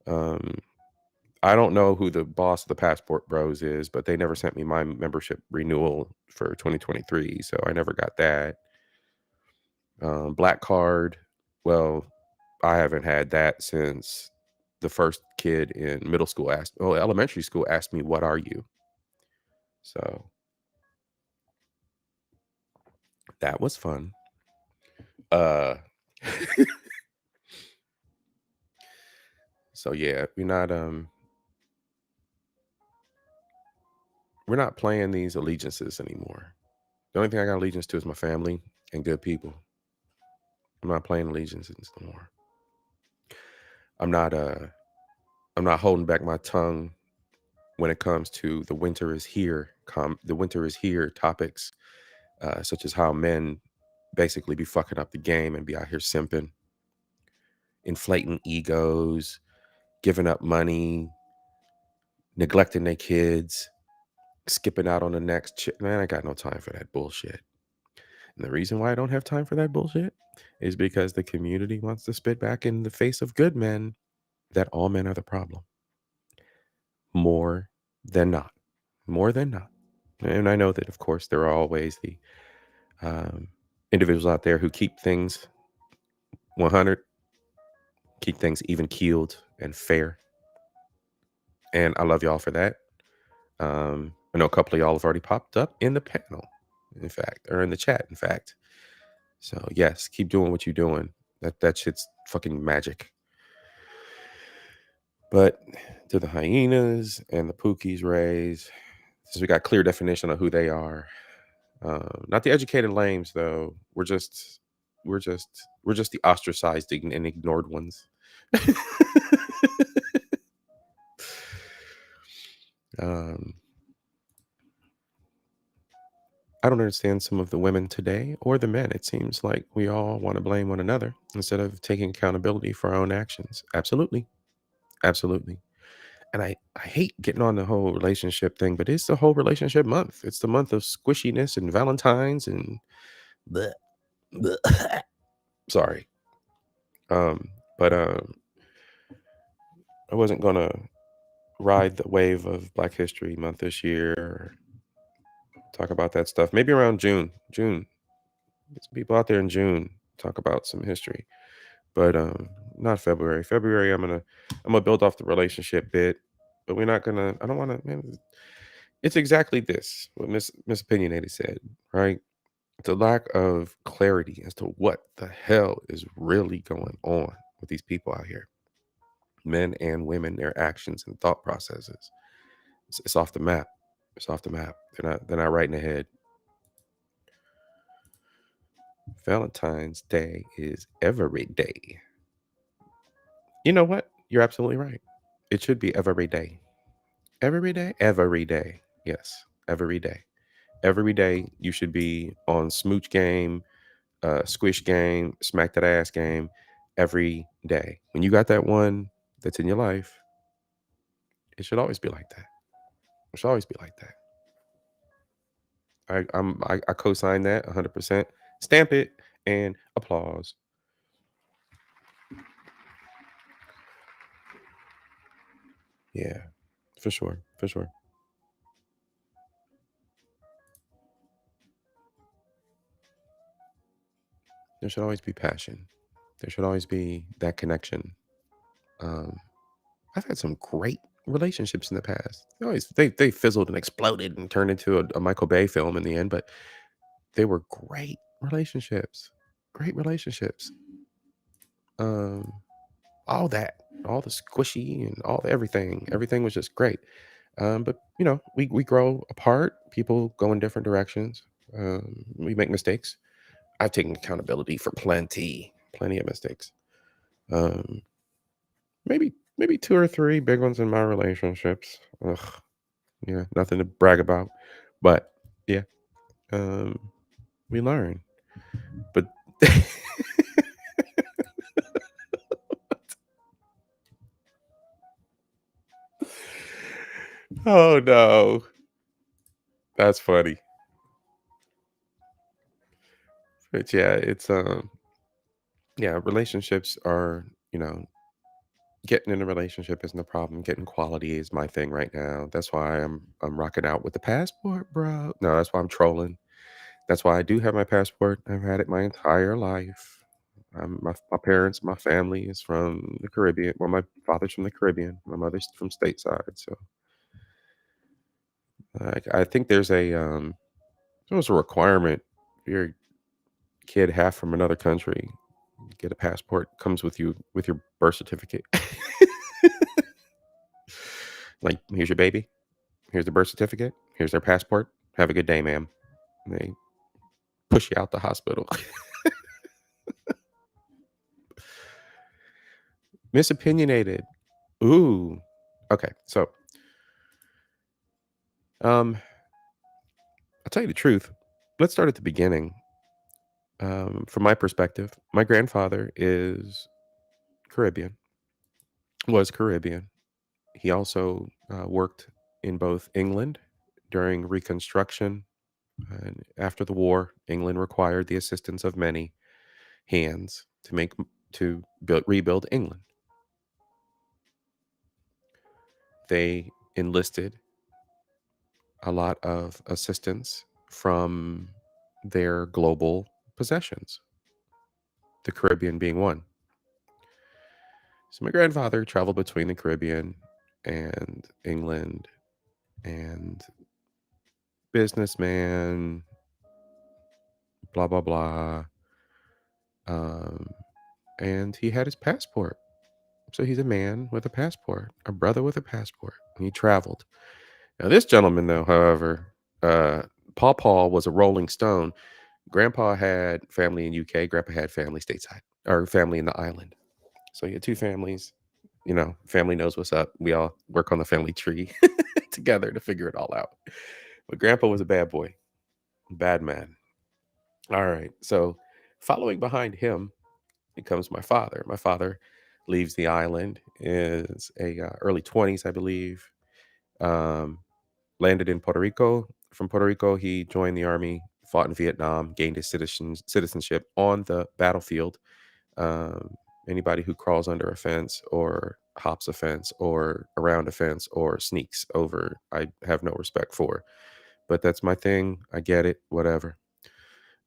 I don't know who the boss of the Passport Bros is, but they never sent me my membership renewal for 2023, so I never got that. Black card. Well, I haven't had that since the first kid in elementary school asked me, "What are you?" So that was fun. So yeah, we're not playing these allegiances anymore. The only thing I got allegiance to is my family and good people. I'm not playing allegiances no more. I'm not holding back my tongue when it comes to the winter is here. The winter is here topics, such as how men basically be fucking up the game and be out here simping, inflating egos, giving up money, neglecting their kids, skipping out on the next chick. Man, I got no time for that bullshit. And the reason why I don't have time for that bullshit is because the community wants to spit back in the face of good men that all men are the problem. More than not. More than not. And I know that, of course, there are always the individuals out there who keep things 100, keep things even keeled and fair. And I love y'all for that. I know a couple of y'all have already popped up in the panel, in fact, or in the chat, in fact. So yes, keep doing what you're doing. That shit's fucking magic. But to the hyenas and the Pookies rays, since we got clear definition of who they are, not the educated lames though. We're just the ostracized and ignored ones. um, I don't understand some of the women today or the men. It seems like we all want to blame one another instead of taking accountability for our own actions. Absolutely. Absolutely. And I hate getting on the whole relationship thing, but it's the whole relationship month. It's the month of squishiness and Valentine's and bleh, bleh. Sorry. But I wasn't gonna ride the wave of Black History Month this year or talk about that stuff. Maybe around June. Get some people out there in June talk about some history. But not February. February I'm gonna build off the relationship bit, but we're not gonna I don't wanna man, it's exactly this, what Miss Opinionated said, right? The lack of clarity as to what the hell is really going on with these people out here. Men and women, their actions and thought processes. It's off the map. It's off the map. They're not right in the head. Valentine's Day is every day. You know what? You're absolutely right. It should be every day. Every day? Every day. Yes, every day. Every day you should be on smooch game, squish game, smack that ass game every day. When you got that one that's in your life, it should always be like that. It should always be like that. I co-sign that 100%. Stamp it and applause. Yeah, for sure, for sure. There should always be passion. There should always be that connection. Um, I've had some great relationships in the past. They fizzled and exploded and turned into a Michael Bay film in the end, but they were great relationships. Great relationships. Um, all that, all the squishy and all everything was just great. But we grow apart. People go in different directions. We make mistakes. I've taken accountability for plenty of mistakes. Um, maybe two or three big ones in my relationships. Ugh, yeah, nothing to brag about. But yeah, um, we learn. But oh no, that's funny. But yeah, it's yeah, relationships are, getting in a relationship isn't a problem. Getting quality is my thing right now. That's why I'm rocking out with the passport, bro. No, that's why I'm trolling. That's why I do have my passport. I've had it my entire life. My parents, my family is from the Caribbean. Well, my father's from the Caribbean. My mother's from stateside. So I think there's a requirement. If you're a kid half from another country, get a passport. Comes with you with your birth certificate. Like, here's your baby. Here's the birth certificate. Here's their passport. Have a good day, ma'am. And they push you out the hospital. Misopinionated. Ooh. Okay. So, um, I'll tell you the truth. Let's start at the beginning. From my perspective, my grandfather is Caribbean, was Caribbean. He also worked in both England during Reconstruction and after the war. England required the assistance of many hands to rebuild England. They enlisted a lot of assistance from their global possessions, the Caribbean being one. So my grandfather traveled between the Caribbean and England, and businessman, blah, blah, blah. Um, and he had his passport. So he's a man with a passport, a brother with a passport, and he traveled. Now, this gentleman, though, however, Paul was a Rolling Stone. Grandpa had family in UK. Grandpa had family stateside, or family in the island. So he had two families. You know, family knows what's up. We all work on the family tree together to figure it all out. But Grandpa was a bad boy, bad man. All right. So following behind him, it comes my father. My father leaves the island, is a early 20s, I believe. Um, Landed in Puerto Rico. From Puerto Rico, he joined the army, fought in Vietnam, gained his citizenship on the battlefield. Um, Anybody who crawls under a fence or hops a fence or around a fence or sneaks over, I have no respect for. But that's my thing. I get it. Whatever.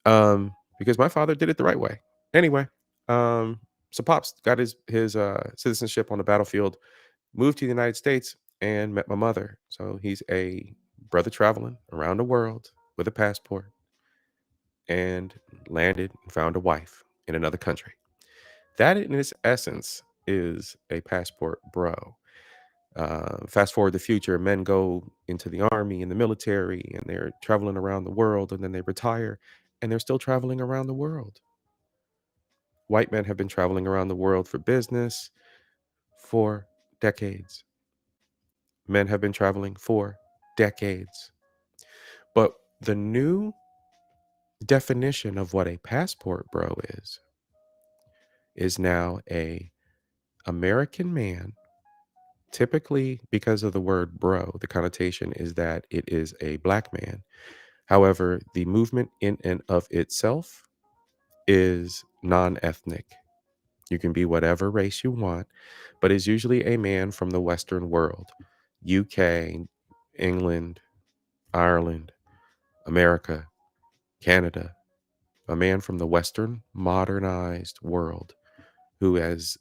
Because my father did it the right way. Anyway, so Pops got his citizenship on the battlefield, moved to the United States, and met my mother. So he's a brother traveling around the world with a passport, and landed and found a wife in another country. That, in its essence, is a passport bro. Fast forward the future, men go into the army and the military, and they're traveling around the world, and then they retire, and they're still traveling around the world. White men have been traveling around the world for business for decades. Men have been traveling for decades. But the new definition of what a passport bro is now a American man. Typically, because of the word bro, the connotation is that it is a black man. However, the movement in and of itself is non-ethnic. You can be whatever race you want, but is usually a man from the Western world, UK, England, Ireland, America, Canada, a man from the Western modernized world who has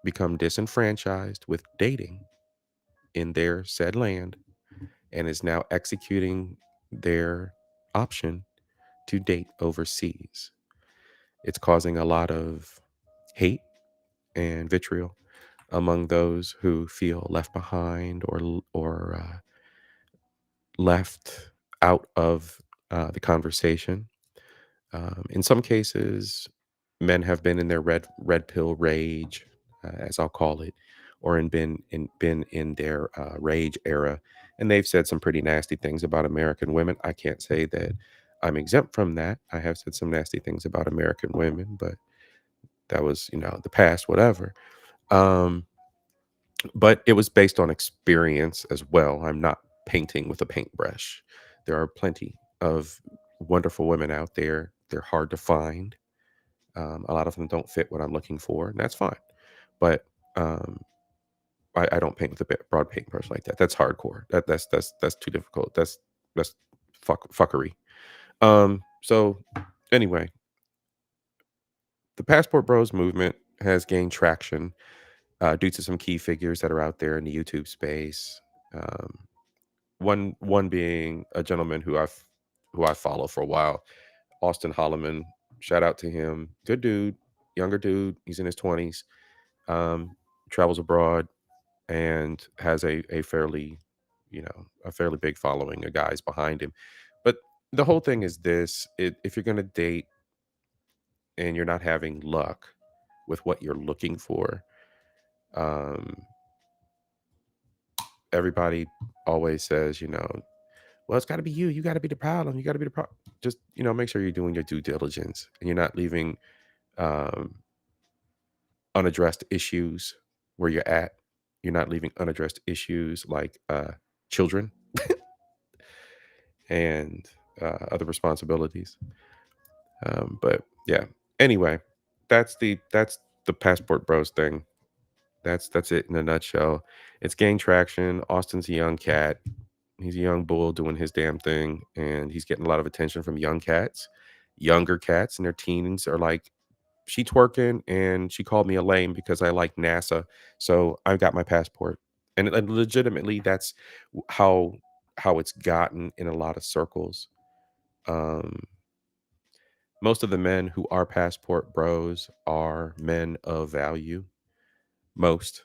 become disenfranchised with dating in their said land and is now executing their option to date overseas. It's causing a lot of hate and vitriol among those who feel left behind or left out of the conversation. In some cases, men have been in their red pill rage, as I'll call it, or been in their rage era, and they've said some pretty nasty things about American women. I can't say that I'm exempt from that. I have said some nasty things about American women, but that was, the past, whatever. Um, but it was based on experience as well. I'm not painting with a paintbrush. There are plenty of wonderful women out there. They're hard to find. A lot of them don't fit what I'm looking for, and that's fine. But um, I don't paint with a broad paintbrush like that. That's hardcore. That's too difficult. That's fuckery. So anyway, the Passport Bros movement has gained traction due to some key figures that are out there in the YouTube space. Um, one being a gentleman who I follow for a while, Austin Holloman. Shout out to him. Good dude, younger dude. He's in his 20s. Travels abroad and has a fairly, a fairly big following of guys behind him. But the whole thing is this: if you're gonna date and you're not having luck with what you're looking for, um, everybody always says, well, it's got to be you. You got to be the problem. You got to be the problem. Just, make sure you're doing your due diligence and you're not leaving um, unaddressed issues where you're at. You're not leaving unaddressed issues like children and other responsibilities. But yeah, anyway, that's the Passport Bros thing. That's it in a nutshell. It's gained traction. Austin's a young cat. He's a young bull doing his damn thing, and he's getting a lot of attention from young cats. Younger cats in their teens are like, she twerking and she called me a lame because I like NASA, so I got my passport. And legitimately, that's how it's gotten in a lot of circles. Um, Most of the men who are passport bros are men of value. Most,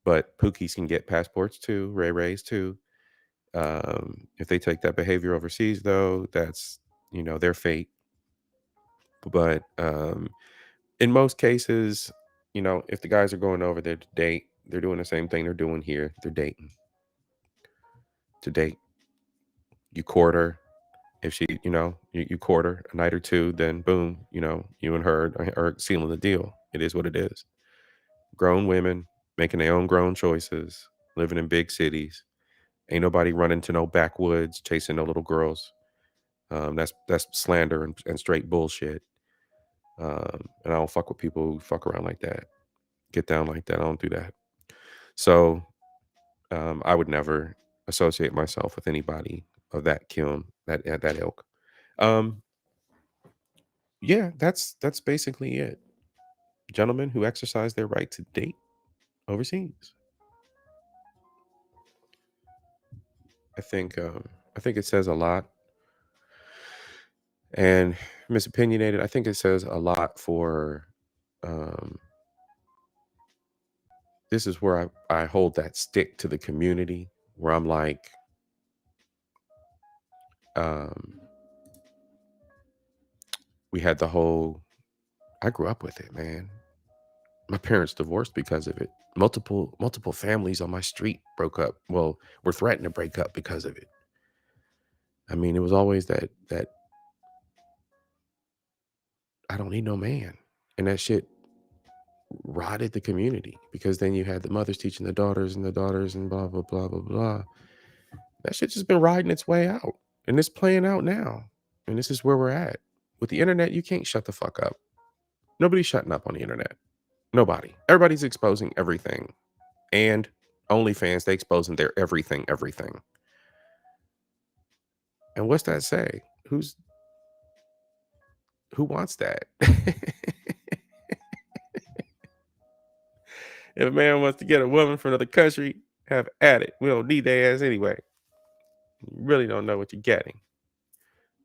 but Pookies can get passports too, Ray Rays too. If they take that behavior overseas, though, that's their fate. But in most cases, if the guys are going over there to date, they're doing the same thing they're doing here. They're dating to date. You court her. If she, you court her a night or two, then boom, you and her are sealing the deal. It is what it is. Grown women making their own grown choices, living in big cities. Ain't nobody running to no backwoods chasing no little girls. That's slander and straight bullshit. And I don't fuck with people who fuck around like that, get down like that. I don't do that. So I would never associate myself with anybody of that kiln, that ilk. Yeah, that's basically it. Gentlemen who exercise their right to date overseas. I think it says a lot. And misopinionated, I think it says a lot for um, this is where I hold that stick to the community, where I'm like, um, we had the whole, I grew up with it, man. My parents divorced because of it. Multiple families on my street broke up. Well, were threatened to break up because of it. I mean, it was always that I don't need no man. And that shit rotted the community, because then you had the mothers teaching the daughters and blah, blah, blah, blah, blah. That shit just been riding its way out. And it's playing out now. And this is where we're at. With the internet, you can't shut the fuck up. Nobody's shutting up on the internet. Nobody. Everybody's exposing everything. And OnlyFans, they exposing their everything. And what's that say? Who wants that? If a man wants to get a woman from another country, have at it. We don't need their ass anyway. You really don't know what you're getting.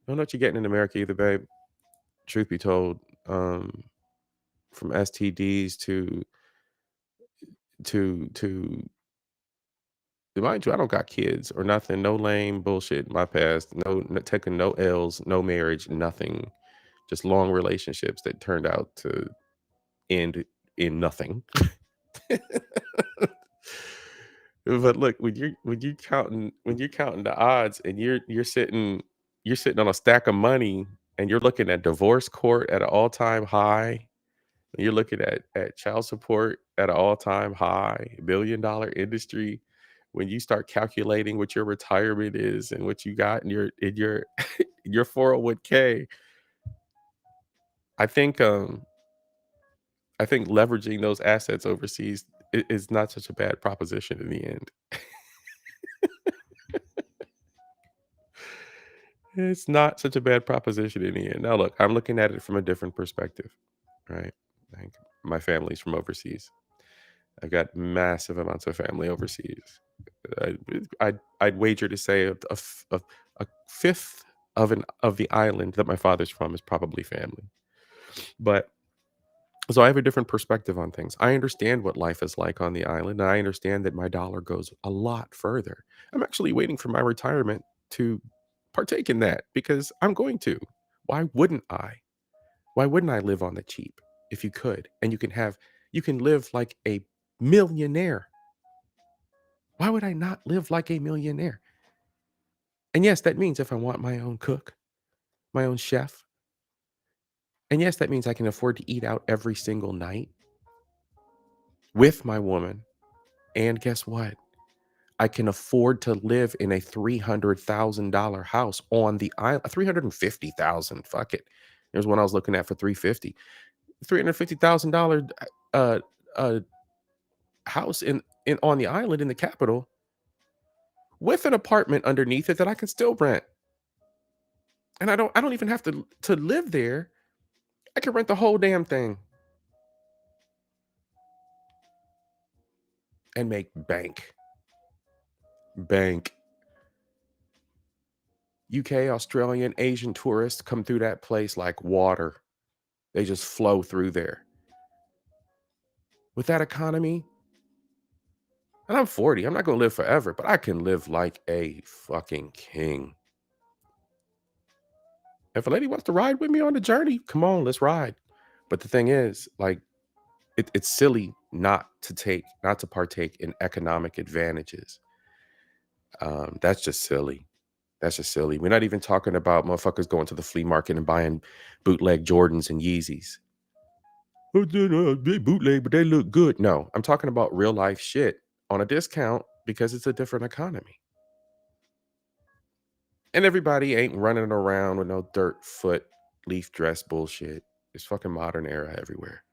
Don't know what you're getting in America either, babe. Truth be told, from STDs to mind you, I don't got kids or nothing. No lame bullshit in my past. No taking no L's, no marriage, nothing. Just long relationships that turned out to end in nothing. But look, when you're counting the odds, and you're sitting on a stack of money, and you're looking at divorce court at an all-time high, and you're looking at child support at an all-time high, $1 billion industry. When you start calculating what your retirement is and what you got in your your 401k, I think I think leveraging those assets overseas is not such a bad proposition in the end. It's not such a bad proposition in the end. Now, look, I'm looking at it from a different perspective, right? Like, my family's from overseas. I've got massive amounts of family overseas. I'd wager to say a fifth of the island that my father's from is probably family. But so I have a different perspective on things. I understand what life is like on the island, and I understand that my dollar goes a lot further. I'm actually waiting for my retirement to partake in that, because I'm going to. Why wouldn't I? Why wouldn't I live on the cheap if you could? And you can live like a millionaire. Why would I not live like a millionaire? And yes, that means if I want my own cook, my own chef, and yes, that means I can afford to eat out every single night with my woman. And guess what? I can afford to live in a $300,000 house on the island. 350,000. Fuck it. There's one I was looking at for 350. $350,000 uh house in on the island in the capital, with an apartment underneath it that I can still rent. And I don't even have to live there. I can rent the whole damn thing and make bank. Bank. UK, Australian, Asian tourists come through that place like water. They just flow through there. With that economy, and I'm 40, I'm not going to live forever, but I can live like a fucking king. If a lady wants to ride with me on the journey, come on, let's ride. But the thing is, like, it's silly not to partake in economic advantages. That's just silly. That's just silly. We're not even talking about motherfuckers going to the flea market and buying bootleg Jordans and Yeezys. They bootleg, but they look good. No, I'm talking about real life shit on a discount because it's a different economy. And everybody ain't running around with no dirt foot, leaf dress bullshit. It's fucking modern era everywhere.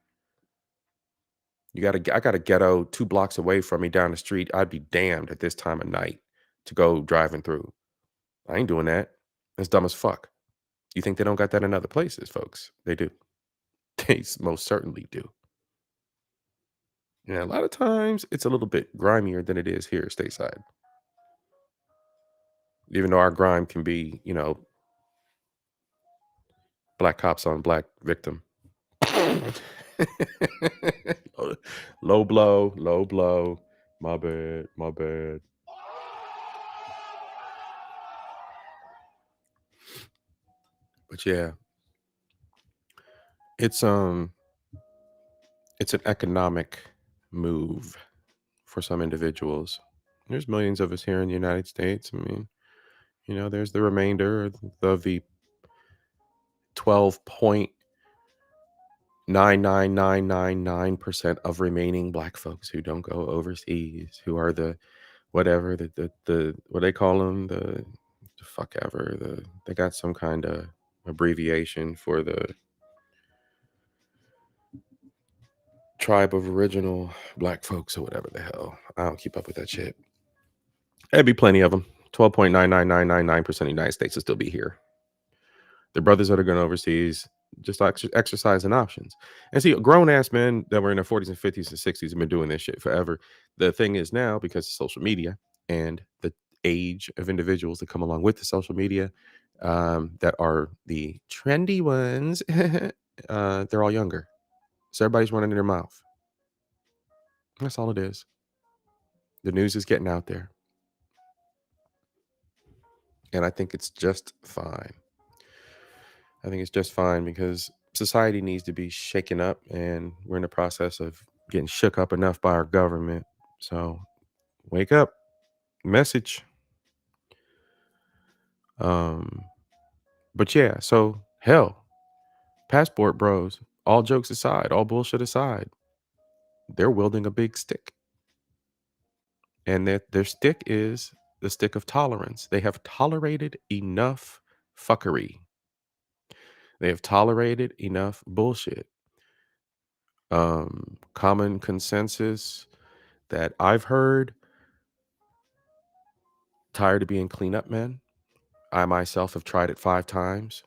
I got a ghetto 2 blocks away from me down the street. I'd be damned at this time of night to go driving through. I ain't doing that. It's dumb as fuck. You think they don't got that in other places, folks? They do. They most certainly do. And a lot of times it's a little bit grimier than it is here stateside. Even though our grime can be, black cops on black victim. Low blow, low blow. My bad, my bad. But yeah, it's an economic move for some individuals. There's millions of us here in the United States. I mean, there's the remainder of the 12.99999% of remaining black folks who don't go overseas, who are the whatever the what they call them, the fuck ever, they got some kind of abbreviation for the tribe of original black folks or whatever the hell. I don't keep up with that shit. There'd be plenty of them. 12.99999% of the United States will still be here. The brothers that are going overseas just exercising options. And see, grown ass men that were in their 40s and 50s and 60s have been doing this shit forever. The thing is now, because of social media and the age of individuals that come along with the social media, that are the trendy ones, they're all younger. So everybody's running in their mouth. That's all it is. The news is getting out there. And I think it's just fine. I think it's just fine because society needs to be shaken up, and we're in the process of getting shook up enough by our government. So wake up. Message. But yeah, so hell, passport bros, all jokes aside, all bullshit aside, they're wielding a big stick. And their stick is the stick of tolerance. They have tolerated enough fuckery. They have tolerated enough bullshit. Common consensus that I've heard: tired of being cleanup men. I myself have tried it 5 times.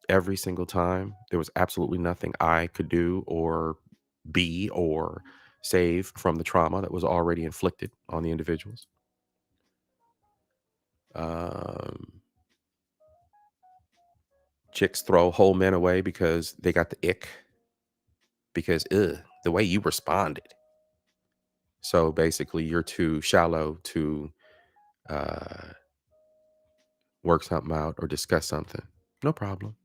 Every single time, there was absolutely nothing I could do or be or save from the trauma that was already inflicted on the individuals. Chicks throw whole men away because they got the ick, because the way you responded. So basically, you're too shallow to work something out or discuss something. No problem.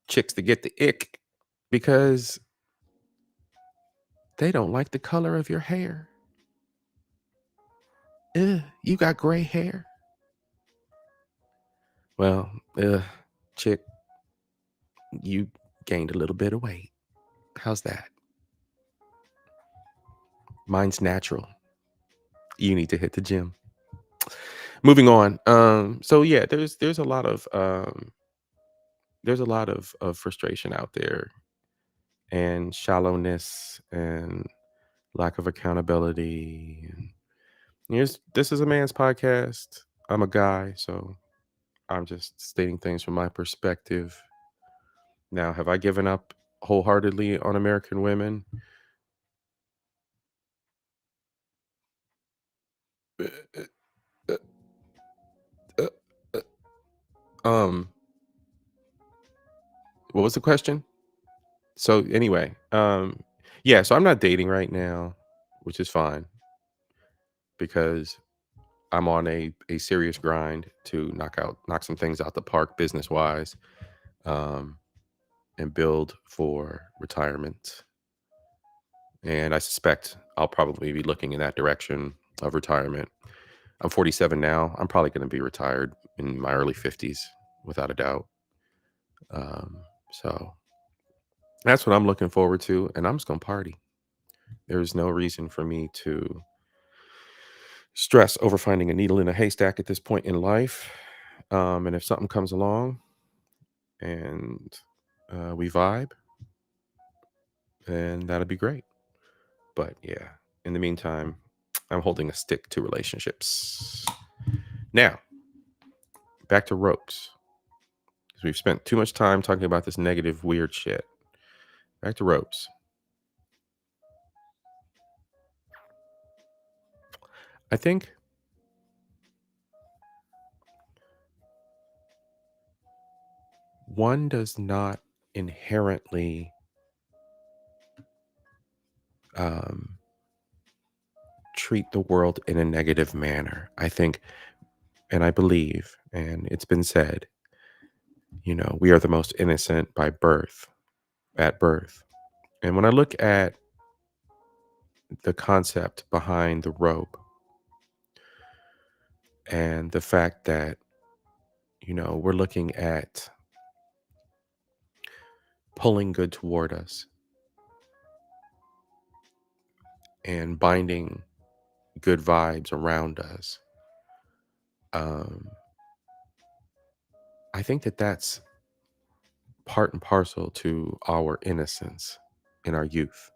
Chicks that get the ick because they don't like the color of your hair. You got gray hair. Well, chick, you gained a little bit of weight. How's that? Mine's natural. You need to hit the gym. Moving on. So yeah, there's a lot of frustration out there, and shallowness, and lack of accountability. And this is a man's podcast. I'm a guy, so I'm just stating things from my perspective. Now, have I given up wholeheartedly on American women? Uh, uh, uh, uh, Um, what was the question? So anyway, yeah, so I'm not dating right now, which is fine because I'm on a serious grind to knock some things out the park business wise, um, and build for retirement. And I suspect I'll probably be looking in that direction of retirement. I'm 47 now. I'm probably going to be retired in my early 50s, without a doubt. So that's what I'm looking forward to, and I'm just going to party. There's no reason for me to stress over finding a needle in a haystack at this point in life. And if something comes along and we vibe, then that'd be great. But yeah, in the meantime, I'm holding a stick to relationships. Now, back to ropes. 'Cause we've spent too much time talking about this negative, weird shit. Back to ropes. I think one does not inherently um, treat the world in a negative manner. I think, and I believe, and it's been said, we are the most innocent by birth, at birth. And when I look at the concept behind the rope and the fact that, we're looking at pulling good toward us and binding good vibes around us, um, I think that that's part and parcel to our innocence in our youth.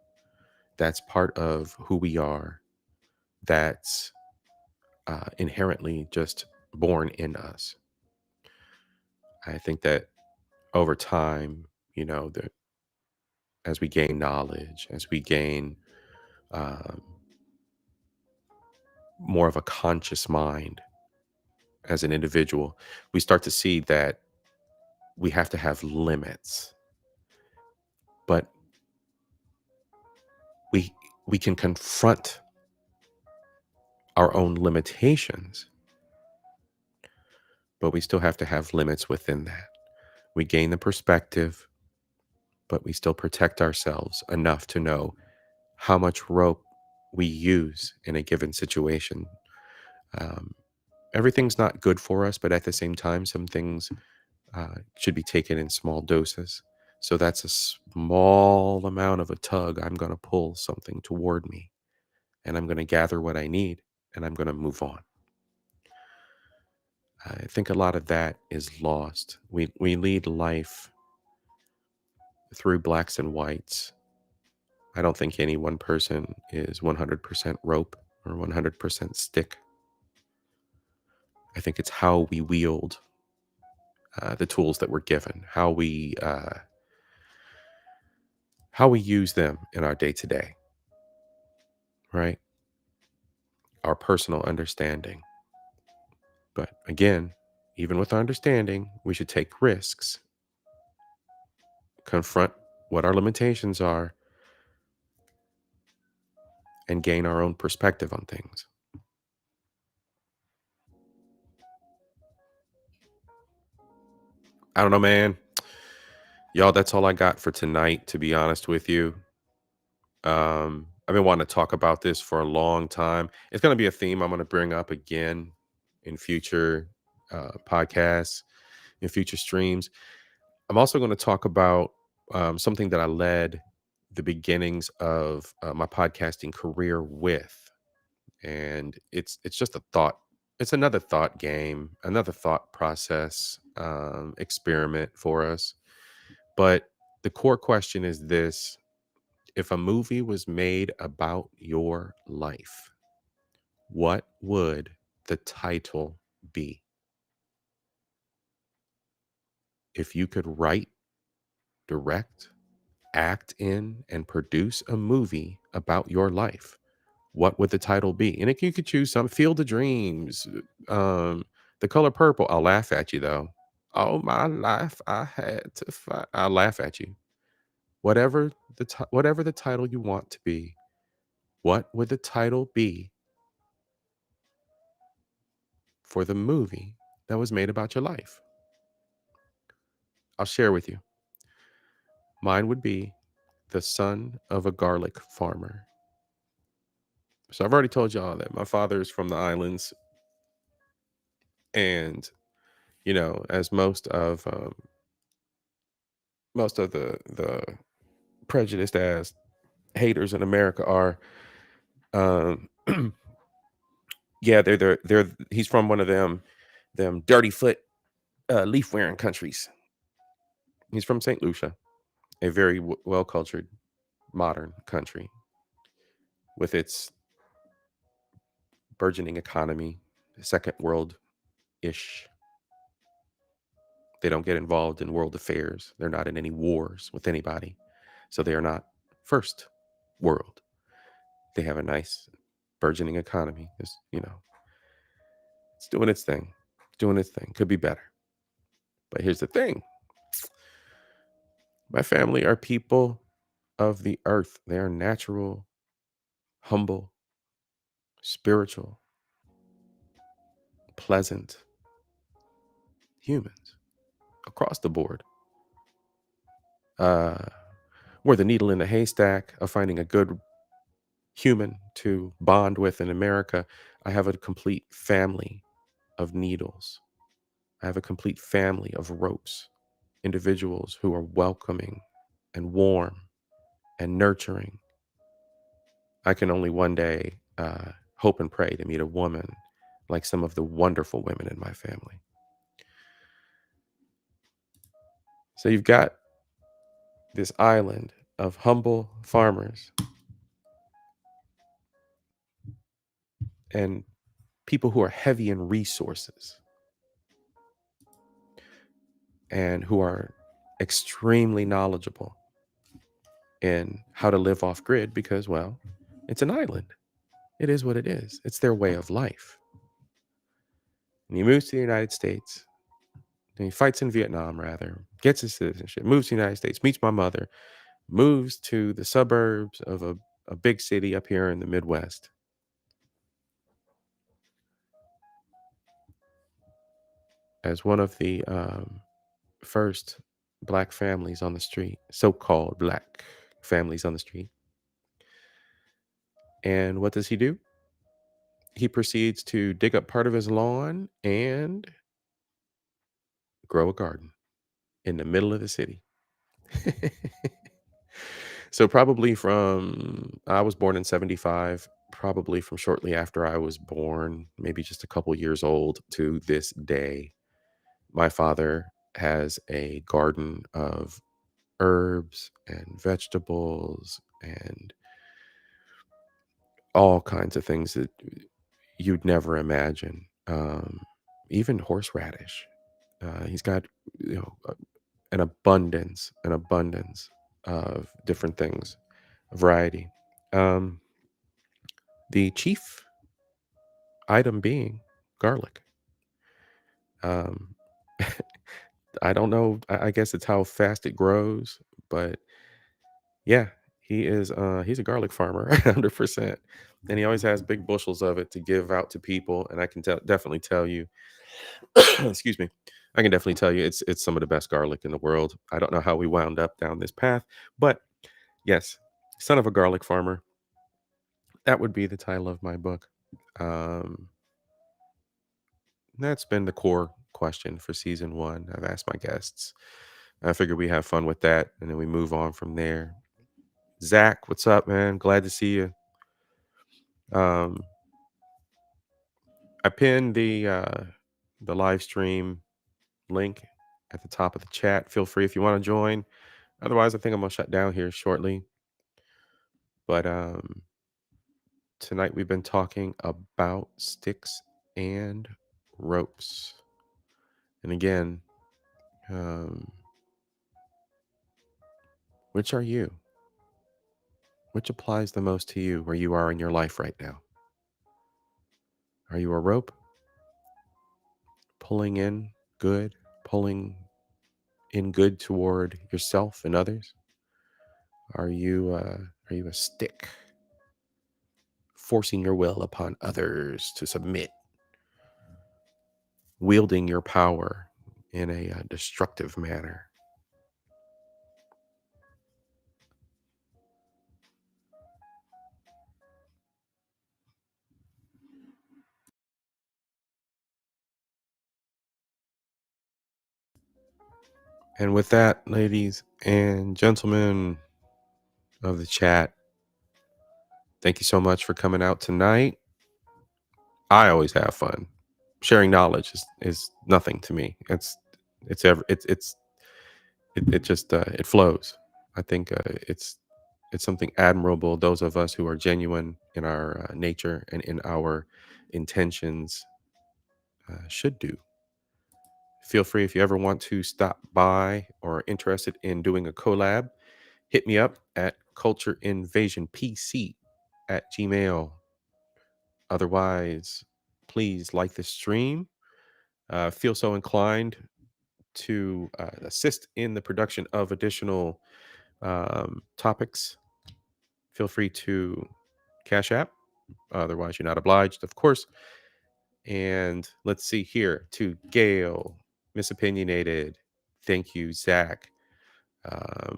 That's part of who we are. That's inherently just born in us. I think that over time, that as we gain knowledge, as we gain um, more of a conscious mind as an individual, we start to see that we have to have limits, but we we can confront our own limitations, but we still have to have limits within that. We gain the perspective, but we still protect ourselves enough to know how much rope we use in a given situation. Um, Everything's not good for us, but at the same time, some things should be taken in small doses. So that's a small amount of a tug. I'm going to pull something toward me, and I'm going to gather what I need, and I'm going to move on. I think a lot of that is lost. We lead life through blacks and whites. I don't think any one person is 100% rope or 100% stick. I think it's how we wield the tools that we're given, how we use them in our day to day, right? Our personal understanding. But again, even with our understanding, we should take risks, confront what our limitations are, and gain our own perspective on things. I don't know, man. Y'all, that's all I got for tonight, to be honest with you. I've been wanting to talk about this for a long time. It's going to be a theme I'm going to bring up again in future podcasts, in future streams. I'm also going to talk about something that I led the beginnings of my podcasting career with, and it's just a thought. It's another thought game, another thought process experiment for us. But the core question is this: if a movie was made about your life, what would the title be? if you could write, direct, act in, and produce a movie about your life, what would the title be? And if you could choose some, Field of Dreams, um, The Color Purple. I'll laugh at you though. All my life I had to fight. I'll laugh at you. Whatever the title you want to be, what would the title be for the movie that was made about your life? I'll share with you. Mine would be The Son of a Garlic Farmer. So I've already told y'all that my father is from the islands, and as most of the prejudiced as haters in America are, um, yeah, they're he's from one of them dirty foot leaf wearing countries. He's from St. Lucia, a very well cultured modern country with its burgeoning economy, second world ish. They don't get involved in world affairs. They're not in any wars with anybody. So they are not first world. They have a nice burgeoning economy. It's doing its thing. Doing its thing. Could be better. But here's the thing. My family are people of the earth. They are natural, humble, spiritual, pleasant humans across the board. Uh, we're the needle in the haystack of finding a good human to bond with in America. I have a complete family of needles. I have a complete family of ropes, individuals who are welcoming and warm and nurturing. I can only one day hope and pray to meet a woman like some of the wonderful women in my family. So you've got this island of humble farmers and people who are heavy in resources and who are extremely knowledgeable in how to live off grid because, well, it's an island. It is what it is. It's their way of life. And he moves to the United States. And he fights in Vietnam, rather, gets his citizenship, moves to the United States, meets my mother, moves to the suburbs of a big city up here in the Midwest. As one of the first black families on the street, so-called black families on the street. And what does he do? He proceeds to dig up part of his lawn and grow a garden in the middle of the city. So probably I was born in 75, probably from shortly after I was born, maybe just a couple years old to this day, my father has a garden of herbs and vegetables and all kinds of things that you'd never imagine. Even horseradish. He's got an abundance of different things, a variety. Um, the chief item being garlic. Um, I don't know. I guess it's how fast it grows, but yeah, he's a garlic farmer, 100%, and he always has big bushels of it to give out to people. And I can definitely tell you, excuse me, I can definitely tell you it's some of the best garlic in the world. I don't know how we wound up down this path, but yes, son of a garlic farmer. That would be the title of my book. Um, that's been the core question for season one. I've asked my guests. I figure we have fun with that, and then we move on from there. Zach, what's up, man? Glad to see you. Um, I pinned the live stream link at the top of the chat. Feel free if you want to join. Otherwise, I think I'm gonna shut down here shortly. But tonight we've been talking about sticks and ropes. And again, Which are you? Which applies the most to you where you are in your life right now? Are you a rope pulling in good, pulling in good toward yourself and others? Are you a stick forcing your will upon others to submit, wielding your power in a destructive manner? And with that, ladies and gentlemen of the chat, thank you so much for coming out tonight. I always have fun. Sharing knowledge is nothing to me. It just it flows. I think it's something admirable. Those of us who are genuine in our nature and in our intentions should do. Feel free if you ever want to stop by or interested in doing a collab, hit me up at cultureinvasionpc at gmail. Otherwise, please like the stream. Feel so inclined to assist in the production of additional topics. Feel free to Cash App. Otherwise, you're not obliged, of course. And let's see here to Gail, Miss Opinionated. Thank you, Zach.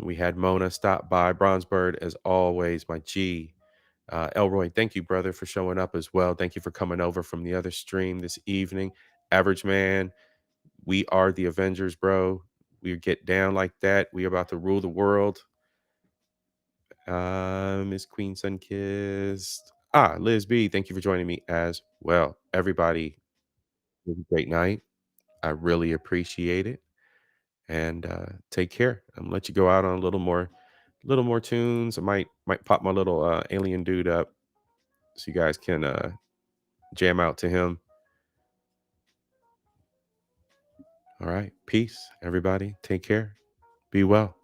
We had Mona stop by. Bronzebird, as always, my G. Elroy, thank you, brother, for showing up as well. Thank you for coming over from the other stream this evening. Average Man, we are the Avengers, bro. We get down like that. We about to rule the world. Miss Queen Sunkissed. Liz B, thank you for joining me as well. Everybody, it was a great night. I really appreciate it. And take care. I'm gonna let you go out on a little more tunes. I might pop my little alien dude up so you guys can jam out to him. All right. Peace, everybody. Take care. Be well.